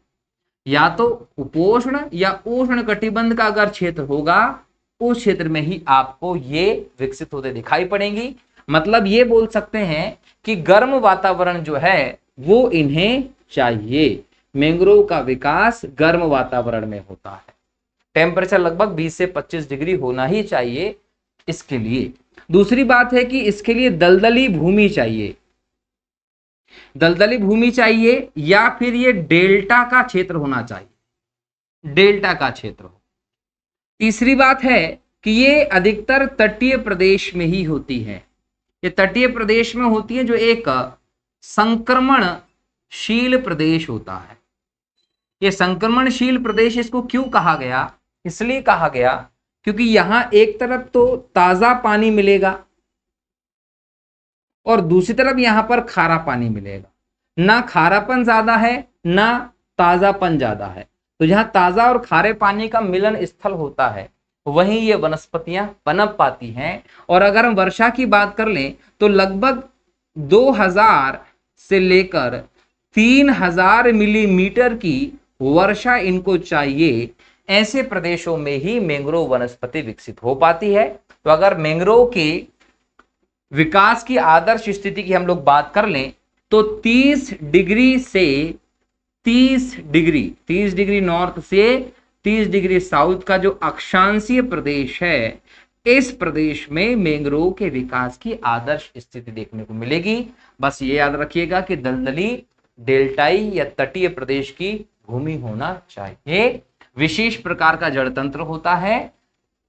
या तो उपोष्ण या उष्ण कटिबंध का अगर क्षेत्र होगा, उस क्षेत्र में ही आपको ये विकसित होते दिखाई पड़ेंगी। मतलब ये बोल सकते हैं कि गर्म वातावरण जो है वो इन्हें चाहिए। मैंग्रोव का विकास गर्म वातावरण में होता है। टेम्परेचर लगभग 20 से 25 डिग्री होना ही चाहिए इसके लिए। दूसरी बात है कि इसके लिए दलदली भूमि चाहिए, दलदली भूमि चाहिए, या फिर ये डेल्टा का क्षेत्र होना चाहिए, डेल्टा का क्षेत्र हो। तीसरी बात है कि ये अधिकतर तटीय प्रदेश में ही होती है। ये तटीय प्रदेश में होती है जो एक संक्रमणशील प्रदेश होता है। ये संक्रमणशील प्रदेश इसको क्यों कहा गया? इसलिए कहा गया क्योंकि यहां एक तरफ तो ताजा पानी मिलेगा और दूसरी तरफ यहां पर खारा पानी मिलेगा। ना खारापन ज्यादा है ना ताजापन ज्यादा है। तो जहां ताजा और खारे पानी का मिलन स्थल होता है वहीं ये वनस्पतियां पनप पाती हैं। और अगर हम वर्षा की बात कर लें तो लगभग 2000 से लेकर 3000 मिलीमीटर की वर्षा इनको चाहिए। ऐसे प्रदेशों में ही मैंग्रोव वनस्पति विकसित हो पाती है। तो अगर मैंग्रोव के विकास की आदर्श स्थिति की हम लोग बात कर लें तो 30 डिग्री से 30 डिग्री नॉर्थ से 30 डिग्री साउथ का जो अक्षांशीय प्रदेश है, इस प्रदेश में मैंग्रोव के विकास की आदर्श स्थिति देखने को मिलेगी। बस ये याद रखिएगा कि दलदली, डेल्टाई या तटीय प्रदेश की भूमि होना चाहिए। विशेष प्रकार का जड़ तंत्र होता है,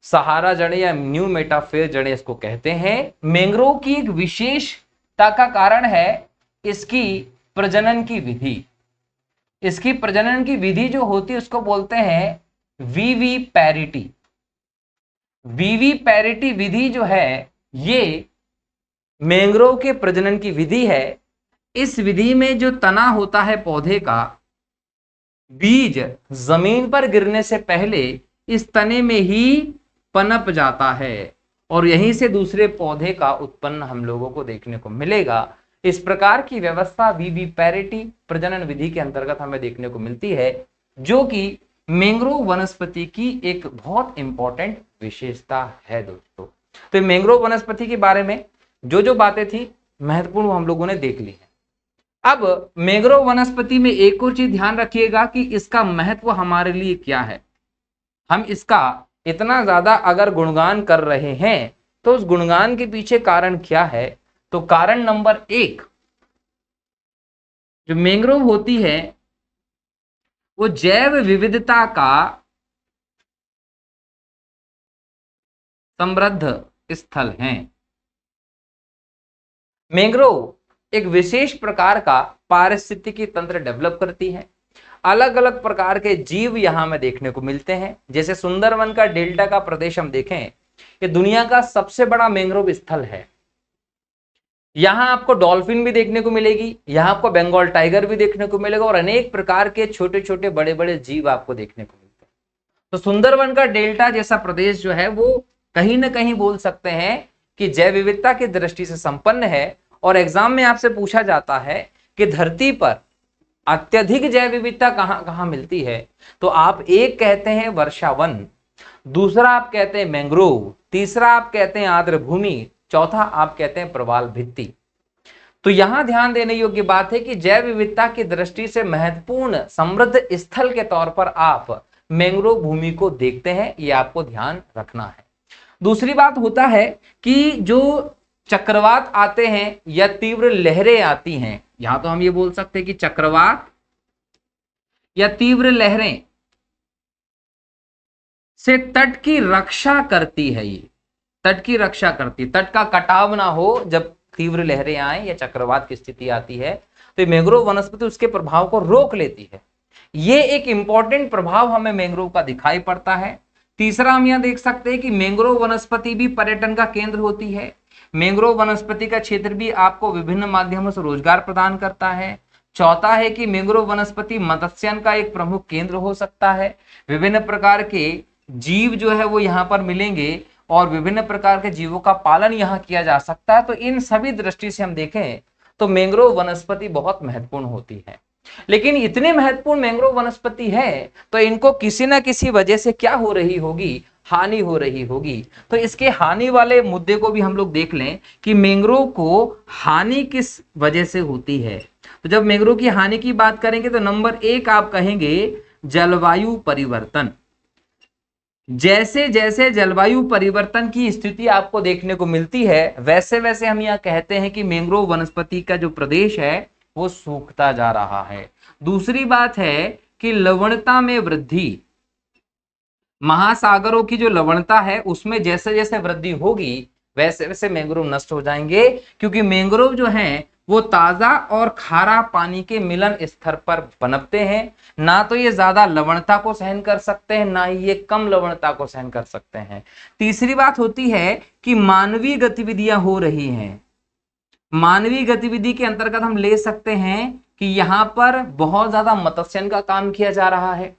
सहारा जड़ें या न्यू मेटाफेर जड़ें इसको कहते हैं। मैंग्रोव की एक विशेषता का कारण है इसकी प्रजनन की विधि। इसकी प्रजनन की विधि जो होती है उसको बोलते हैं वीवी पैरिटी। वीवी पैरिटी विधि जो है ये मैंग्रोव के प्रजनन की विधि है। इस विधि में जो तना होता है पौधे का, बीज जमीन पर गिरने से पहले इस तने में ही पनप जाता है और यहीं से दूसरे पौधे का उत्पन्न हम लोगों को देखने को मिलेगा। इस प्रकार की व्यवस्था वीवी पैरिटी प्रजनन विधि के अंतर्गत हमें देखने को मिलती है, जो कि मैंग्रोव वनस्पति की एक बहुत इंपॉर्टेंट विशेषता है दोस्तों। तो मैंग्रोव वनस्पति के बारे में जो जो बातें थी महत्वपूर्ण हम लोगों ने देख ली है। अब मैंग्रोव वनस्पति में एक और चीज ध्यान रखिएगा कि इसका महत्व हमारे लिए क्या है। हम इसका इतना ज्यादा अगर गुणगान कर रहे हैं तो उस गुणगान के पीछे कारण क्या है? तो कारण नंबर 1, जो मैंग्रोव होती है वो जैव विविधता का समृद्ध स्थल है। मैंग्रोव एक विशेष प्रकार का पारिस्थितिकी तंत्र डेवलप करती है। अलग अलग प्रकार के जीव यहां में देखने को मिलते हैं। जैसे सुंदरवन का डेल्टा का प्रदेश हम देखें, ये दुनिया का सबसे बड़ा मैंग्रोव स्थल है। यहां आपको डॉल्फिन भी देखने को मिलेगी, यहां आपको बंगाल टाइगर भी देखने को मिलेगा और अनेक प्रकार के छोटे छोटे बड़े बड़े जीव आपको देखने को मिलते हैं। तो सुंदरवन का डेल्टा जैसा प्रदेश जो है वो कहीं ना कहीं बोल सकते हैं कि जैव विविधता की दृष्टि से संपन्न है। और एग्जाम में आपसे पूछा जाता है कि धरती पर अत्यधिक जैव विविधता कहां कहां मिलती है, तो आप एक कहते हैं वर्षावन, दूसरा आप कहते हैं मैंग्रोव, तीसरा आप कहते हैं आर्द्र भूमि, चौथा आप कहते हैं प्रवाल भित्ति। तो यहां ध्यान देने योग्य बात है कि जैव विविधता की दृष्टि से महत्वपूर्ण समृद्ध स्थल के तौर पर आप मैंग्रोव भूमि को देखते हैं, ये आपको ध्यान रखना है। दूसरी बात होता है कि जो चक्रवात आते हैं या तीव्र लहरें आती हैं, यहां तो हम ये बोल सकते हैं कि चक्रवात या तीव्र लहरें से तट की रक्षा करती है। ये तट की रक्षा करती है, तट का कटाव ना हो जब तीव्र लहरें आए या चक्रवात की स्थिति आती है, तो मैंग्रोव वनस्पति उसके प्रभाव को रोक लेती है। ये एक इंपॉर्टेंट प्रभाव हमें मैंग्रोव का दिखाई पड़ता है। तीसरा हम यह देख सकते हैं कि मैंग्रोव वनस्पति भी पर्यटन का केंद्र होती है। मैंग्रोव वनस्पति का क्षेत्र भी आपको विभिन्न माध्यमों से रोजगार प्रदान करता है। चौथा है कि मैंग्रोव वनस्पति मत्स्यन का एक प्रमुख केंद्र हो सकता है। विभिन्न प्रकार के जीव जो है वो यहाँ पर मिलेंगे और विभिन्न प्रकार के जीवों का पालन यहाँ किया जा सकता है। तो इन सभी दृष्टि से हम देखें तो मैंग्रोव वनस्पति बहुत महत्वपूर्ण होती है। लेकिन इतने महत्वपूर्ण मैंग्रोव वनस्पति है तो इनको किसी ना किसी वजह से क्या हो रही होगी, हानि हो रही होगी। तो इसके हानि वाले मुद्दे को भी हम लोग देख लें कि मैंग्रोव को हानि किस वजह से होती है। तो जब मैंग्रोव की हानि की बात करेंगे तो नंबर 1 आप कहेंगे जलवायु परिवर्तन। जैसे जैसे जलवायु परिवर्तन की स्थिति आपको देखने को मिलती है वैसे वैसे हम यह कहते हैं कि मैंग्रोव वनस्पति का जो प्रदेश है वो सूखता जा रहा है। दूसरी बात है कि लवणता में वृद्धि, महासागरों की जो लवणता है उसमें जैसे जैसे वृद्धि होगी वैसे वैसे मैंग्रोव नष्ट हो जाएंगे, क्योंकि मैंग्रोव जो हैं वो ताजा और खारा पानी के मिलन स्तर पर पनपते हैं। ना तो ये ज्यादा लवणता को सहन कर सकते हैं, ना ही ये कम लवणता को सहन कर सकते हैं। तीसरी बात होती है कि मानवीय गतिविधियां हो रही हैं। मानवीय गतिविधि के अंतर्गत हम ले सकते हैं कि यहाँ पर बहुत ज्यादा मत्स्यन का काम किया जा रहा है,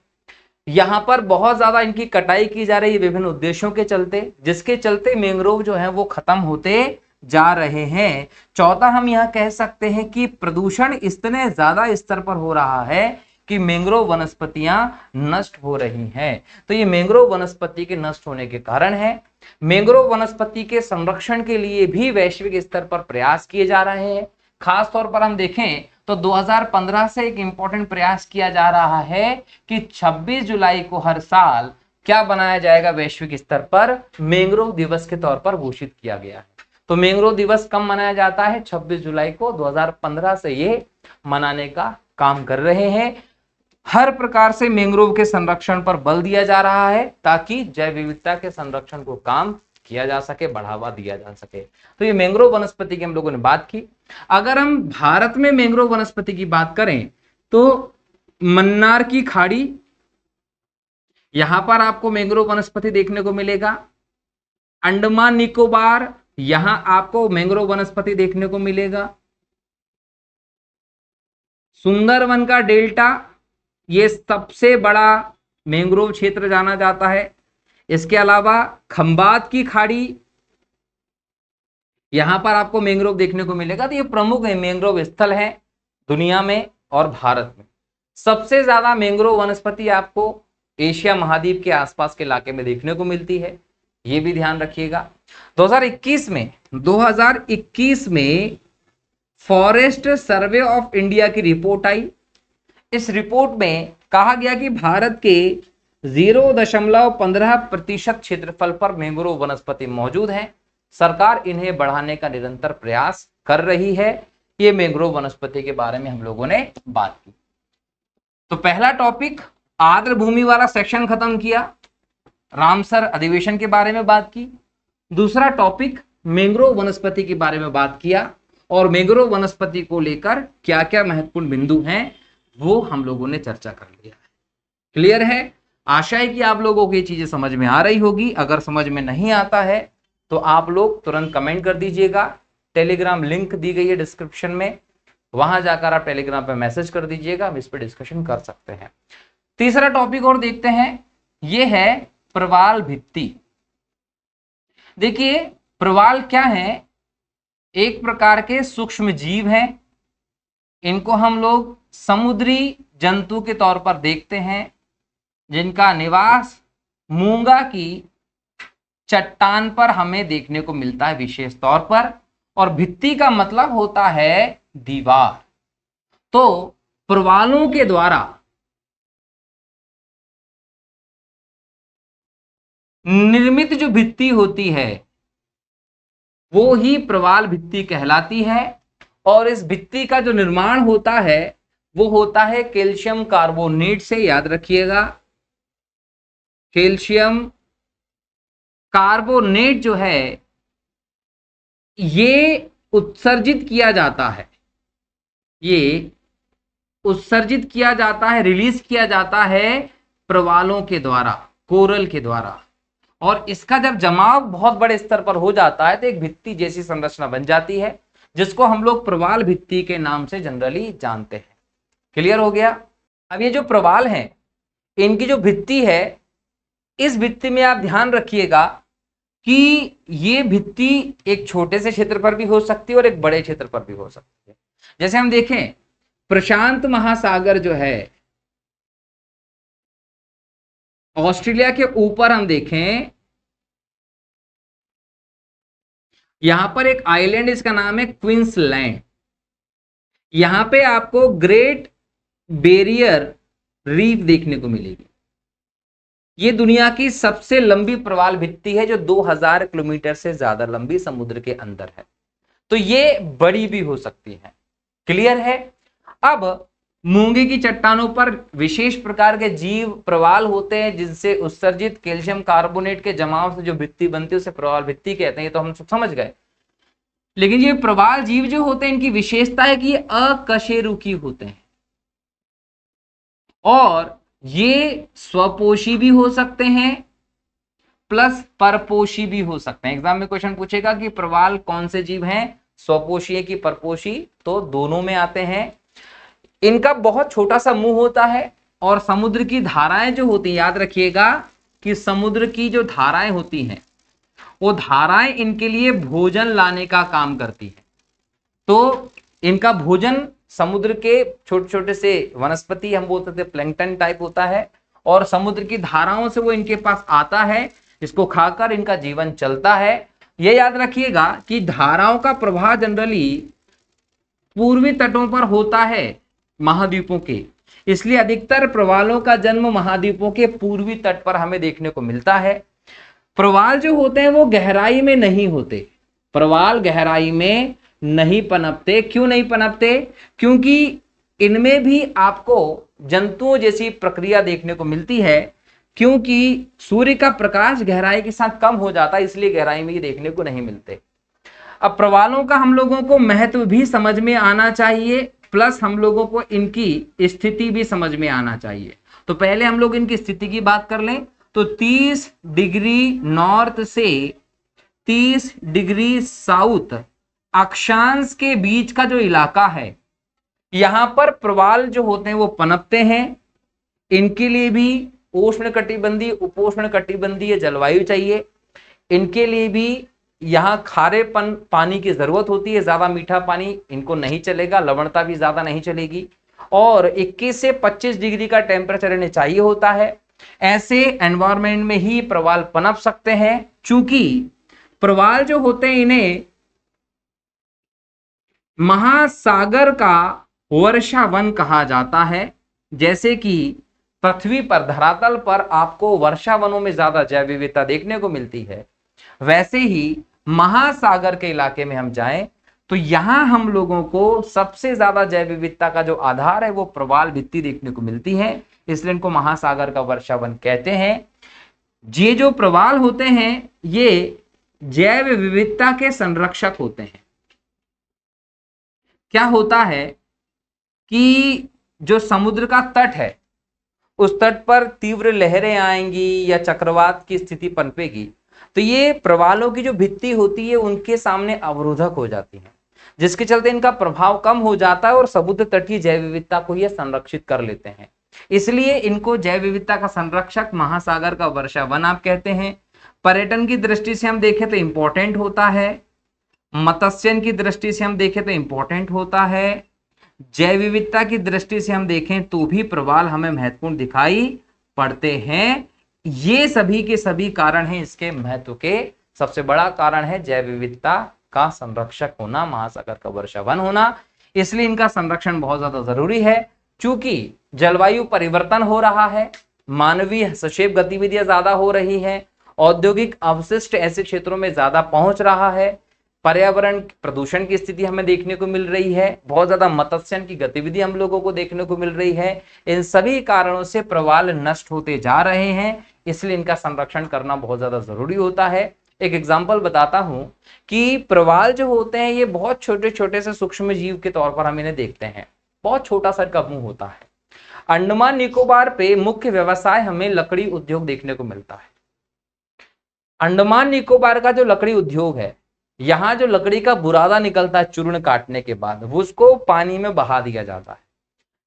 यहाँ पर बहुत ज्यादा इनकी कटाई की जा रही है विभिन्न उद्देश्यों के चलते, जिसके चलते मैंग्रोव जो है वो खत्म होते जा रहे हैं। चौथा हम यह कह सकते हैं कि प्रदूषण इतने ज्यादा स्तर पर हो रहा है कि मैंग्रोव वनस्पतियां नष्ट हो रही हैं। तो ये मैंग्रोव वनस्पति के नष्ट होने के कारण है। मैंग्रोव वनस्पति के संरक्षण के लिए भी वैश्विक स्तर पर प्रयास किए जा रहे हैं। खास तौर पर हम देखें तो 2015 से एक इंपॉर्टेंट प्रयास किया जा रहा है कि 26 जुलाई को हर साल क्या बनाया जाएगा, वैश्विक स्तर पर मैंग्रोव दिवस के तौर पर घोषित किया गया है। तो मैंग्रोव दिवस कब मनाया जाता है? 26 जुलाई को 2015 से ये मनाने का काम कर रहे हैं। हर प्रकार से मैंग्रोव के संरक्षण पर बल दिया जा रहा है ताकि जैव विविधता के संरक्षण को काम किया जा सके, बढ़ावा दिया जा सके। तो ये मैंग्रोव वनस्पति की हम लोगों ने बात की। अगर हम भारत में मैंग्रोव वनस्पति की बात करें तो मन्नार की खाड़ी, यहां पर आपको मैंग्रोव वनस्पति देखने को मिलेगा। अंडमान निकोबार, यहां आपको मैंग्रोव वनस्पति देखने को मिलेगा। सुंदरवन का डेल्टा, ये सबसे बड़ा मैंग्रोव क्षेत्र जाना जाता है। इसके अलावा खंबात की खाड़ी, यहां पर आपको मैंग्रोव देखने को मिलेगा। तो ये प्रमुख मैंग्रोव स्थल है दुनिया में और भारत में। सबसे ज्यादा मैंग्रोव वनस्पति आपको एशिया महाद्वीप के आसपास के इलाके में देखने को मिलती है, ये भी ध्यान रखिएगा। 2021 में फॉरेस्ट सर्वे ऑफ इंडिया की रिपोर्ट आई। इस रिपोर्ट में कहा गया कि भारत के 0.15% क्षेत्रफल पर मैंग्रोव वनस्पति मौजूद हैं। सरकार इन्हें बढ़ाने का निरंतर प्रयास कर रही है। ये मैंग्रोव वनस्पति के बारे में हम लोगों ने बात की। तो पहला टॉपिक आर्द्र भूमि वाला सेक्शन खत्म किया, रामसर अधिवेशन के बारे में बात की। दूसरा टॉपिक मैंग्रोव वनस्पति के बारे में बात किया और मैंग्रोव वनस्पति को लेकर क्या क्या महत्वपूर्ण बिंदु हैं वो हम लोगों ने चर्चा कर लिया है। क्लियर है? आशा है कि आप लोगों को ये चीजें समझ में आ रही होगी। अगर समझ में नहीं आता है तो आप लोग तुरंत कमेंट कर दीजिएगा। टेलीग्राम लिंक दी गई है डिस्क्रिप्शन में, वहां जाकर आप टेलीग्राम पे मैसेज कर दीजिएगा, हम इस पे डिस्कशन कर सकते हैं। तीसरा टॉपिक और देखते हैं, ये है प्रवाल भित्ति। देखिए प्रवाल क्या है? एक प्रकार के सूक्ष्म जीव हैं। इनको हम लोग समुद्री जंतु के तौर पर देखते हैं, जिनका निवास मूंगा की चट्टान पर हमें देखने को मिलता है विशेष तौर पर। और भित्ति का मतलब होता है दीवार। तो प्रवालों के द्वारा निर्मित जो भित्ति होती है वो ही प्रवाल भित्ति कहलाती है। और इस भित्ति का जो निर्माण होता है वो होता है कैल्शियम कार्बोनेट से, याद रखिएगा। कैल्शियम कार्बोनेट जो है ये उत्सर्जित किया जाता है, ये उत्सर्जित किया जाता है, रिलीज किया जाता है प्रवालों के द्वारा, कोरल के द्वारा। और इसका जब जमाव बहुत बड़े स्तर पर हो जाता है तो एक भित्ति जैसी संरचना बन जाती है, जिसको हम लोग प्रवाल भित्ति के नाम से जनरली जानते हैं। क्लियर हो गया? अब ये जो प्रवाल हैं, इनकी जो भित्ति है, इस भित्ति में आप ध्यान रखिएगा कि ये भित्ति एक छोटे से क्षेत्र पर भी हो सकती है और एक बड़े क्षेत्र पर भी हो सकती है। जैसे हम देखें, प्रशांत महासागर जो है, ऑस्ट्रेलिया के ऊपर हम देखें, यहां पर एक आइलैंड, इसका नाम है क्वींसलैंड। यहां पे आपको ग्रेट बैरियर रीफ देखने को मिलेगी। ये दुनिया की सबसे लंबी प्रवाल भित्ति है जो 2000 किलोमीटर से ज्यादा लंबी समुद्र के अंदर है। तो ये बड़ी भी हो सकती है। क्लियर है? अब मूंगे की चट्टानों पर विशेष प्रकार के जीव प्रवाल होते हैं, जिनसे उत्सर्जित कैल्शियम कार्बोनेट के जमाव से जो भित्ति बनती है उसे प्रवाल भित्ति कहते हैं। ये तो हम सब समझ गए। लेकिन ये प्रवाल जीव जो होते हैं, इनकी विशेषता है कि ये अकशेरुकी होते हैं और ये स्वपोषी भी हो सकते हैं प्लस परपोषी भी हो सकते हैं। एग्जाम में क्वेश्चन पूछेगा कि प्रवाल कौन से जीव हैं, स्वपोषी है कि परपोषी, तो दोनों में आते हैं। इनका बहुत छोटा सा मुंह होता है और समुद्र की धाराएं जो होती हैं, याद रखिएगा कि समुद्र की जो धाराएं होती हैं वो धाराएं इनके लिए भोजन लाने का काम करती है। तो इनका भोजन समुद्र के छोटे छोटे से वनस्पति, हम बोलते थे प्लैंकटन टाइप होता है, और समुद्र की धाराओं से वो इनके पास आता है, इसको खाकर इनका जीवन चलता है। ये याद रखिएगा कि धाराओं का प्रवाह जनरली पूर्वी तटों पर होता है महाद्वीपों के, इसलिए अधिकतर प्रवालों का जन्म महाद्वीपों के पूर्वी तट पर हमें देखने को मिलता है। प्रवाल जो होते हैं वो गहराई में नहीं होते, प्रवाल गहराई में नहीं पनपते। क्यों नहीं पनपते? क्योंकि इनमें भी आपको जंतुओं जैसी प्रक्रिया देखने को मिलती है, क्योंकि सूर्य का प्रकाश गहराई के साथ कम हो जाता है, इसलिए गहराई में ये देखने को नहीं मिलते। अब प्रवालों का हम लोगों को महत्व भी समझ में आना चाहिए, प्लस हम लोगों को इनकी स्थिति भी समझ में आना चाहिए। तो पहले हम लोग इनकी स्थिति की बात कर लें तो 30 डिग्री नॉर्थ से 30 डिग्री साउथ अक्षांश के बीच का जो इलाका है, यहां पर प्रवाल जो होते हैं वो पनपते हैं। इनके लिए भी उष्ण कटिबंधीय उपोष्ण कटिबंधीय जलवायु चाहिए। इनके लिए भी यहां खारेपन पानी की जरूरत होती है, ज्यादा मीठा पानी इनको नहीं चलेगा, लवणता भी ज्यादा नहीं चलेगी, और 21 से 25 डिग्री का टेम्परेचर इन्हें चाहिए होता है। ऐसे एनवायरमेंट में ही प्रवाल पनप सकते हैं। चूंकि प्रवाल जो होते हैं इन्हें महासागर का वर्षावन कहा जाता है। जैसे कि पृथ्वी पर, धरातल पर आपको वर्षावनों में ज्यादा जैव विविधता देखने को मिलती है, वैसे ही महासागर के इलाके में हम जाएं तो यहां हम लोगों को सबसे ज्यादा जैव विविधता का जो आधार है वो प्रवाल भित्ति देखने को मिलती है, इसलिए इनको महासागर का वर्षावन कहते हैं। ये जो प्रवाल होते हैं ये जैव विविधता के संरक्षक होते हैं। क्या होता है कि जो समुद्र का तट है उस तट पर तीव्र लहरें आएंगी या चक्रवात की स्थिति पनपेगी, तो ये प्रवालों की जो भित्ति होती है उनके सामने अवरोधक हो जाती है, जिसके चलते इनका प्रभाव कम हो जाता है और समुद्र तटीय जैव विविधता को ये संरक्षित कर लेते हैं। इसलिए इनको जैव विविधता का संरक्षक, महासागर का वर्षावन आप कहते हैं। पर्यटन की दृष्टि से हम देखें तो इंपॉर्टेंट होता है, मत्स्यन की दृष्टि से हम देखें तो इंपॉर्टेंट होता है, जैव विविधता की दृष्टि से हम देखें तो भी प्रवाल हमें महत्वपूर्ण दिखाई पड़ते हैं। ये सभी के सभी कारण हैं इसके महत्व के। सबसे बड़ा कारण है जैव विविधता का संरक्षक होना, महासागर का वर्षावन होना, इसलिए इनका संरक्षण बहुत ज्यादा जरूरी है। चूंकि जलवायु परिवर्तन हो रहा है, मानवीय हस्तक्षेप गतिविधियां ज्यादा हो रही है औद्योगिक अवशिष्ट ऐसे क्षेत्रों में ज्यादा पहुंच रहा है, पर्यावरण प्रदूषण की स्थिति हमें देखने को मिल रही है, बहुत ज्यादा मत्स्यन की गतिविधि हम लोगों को देखने को मिल रही है। इन सभी कारणों से प्रवाल नष्ट होते जा रहे हैं, इसलिए इनका संरक्षण करना बहुत ज्यादा जरूरी होता है। एक एग्जाम्पल बताता हूं कि प्रवाल जो होते हैं ये बहुत छोटे छोटे से सूक्ष्म जीव के तौर पर हम इन्हें देखते हैं, बहुत छोटा सा इनका मुंह होता है। अंडमान निकोबार पे मुख्य व्यवसाय हमें लकड़ी उद्योग देखने को मिलता है। अंडमान निकोबार का जो लकड़ी उद्योग है, यहां जो लकड़ी का बुरादा निकलता है चूर्ण काटने के बाद, वो उसको पानी में बहा दिया जाता है,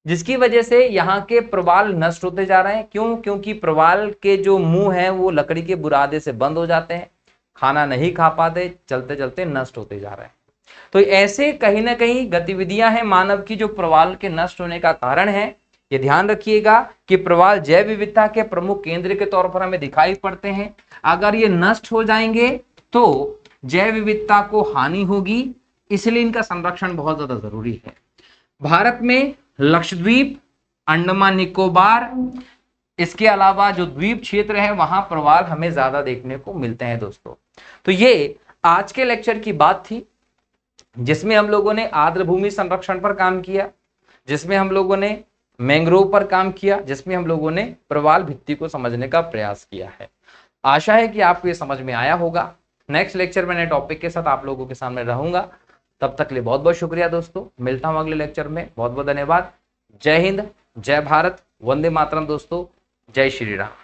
जिसकी वजह से यहाँ के प्रवाल नष्ट होते जा रहे हैं। क्यों? क्योंकि प्रवाल के जो मुंह है वो लकड़ी के बुरादे से बंद हो जाते हैं, खाना नहीं खा पाते, चलते चलते नष्ट होते जा रहे हैं। तो ऐसे कहीं ना कहीं गतिविधियां हैं मानव की जो प्रवाल के नष्ट होने का कारण है। ये ध्यान रखिएगा कि प्रवाल जैव विविधता के प्रमुख केंद्र के तौर पर हमें दिखाई पड़ते हैं। अगर ये नष्ट हो जाएंगे तो जैव विविधता को हानि होगी, इसलिए इनका संरक्षण बहुत ज्यादा जरूरी है। भारत में लक्षद्वीप, अंडमान निकोबार, इसके अलावा जो द्वीप क्षेत्र है वहां प्रवाल हमें ज्यादा देखने को मिलते हैं दोस्तों। तो ये आज के लेक्चर की बात थी, जिसमें हम लोगों ने आर्द्र भूमि संरक्षण पर काम किया, जिसमें हम लोगों ने मैंग्रोव पर काम किया, जिसमें हम लोगों ने प्रवाल भित्ति को समझने का प्रयास किया है। आशा है कि आपको ये समझ में आया होगा। नेक्स्ट लेक्चर में नए टॉपिक के साथ आप लोगों के सामने रहूंगा। तब तक के लिए बहुत बहुत शुक्रिया दोस्तों, मिलता हूं अगले लेक्चर में। बहुत बहुत धन्यवाद। जय हिंद, जय भारत, वंदे मातरम दोस्तों, जय श्री राम।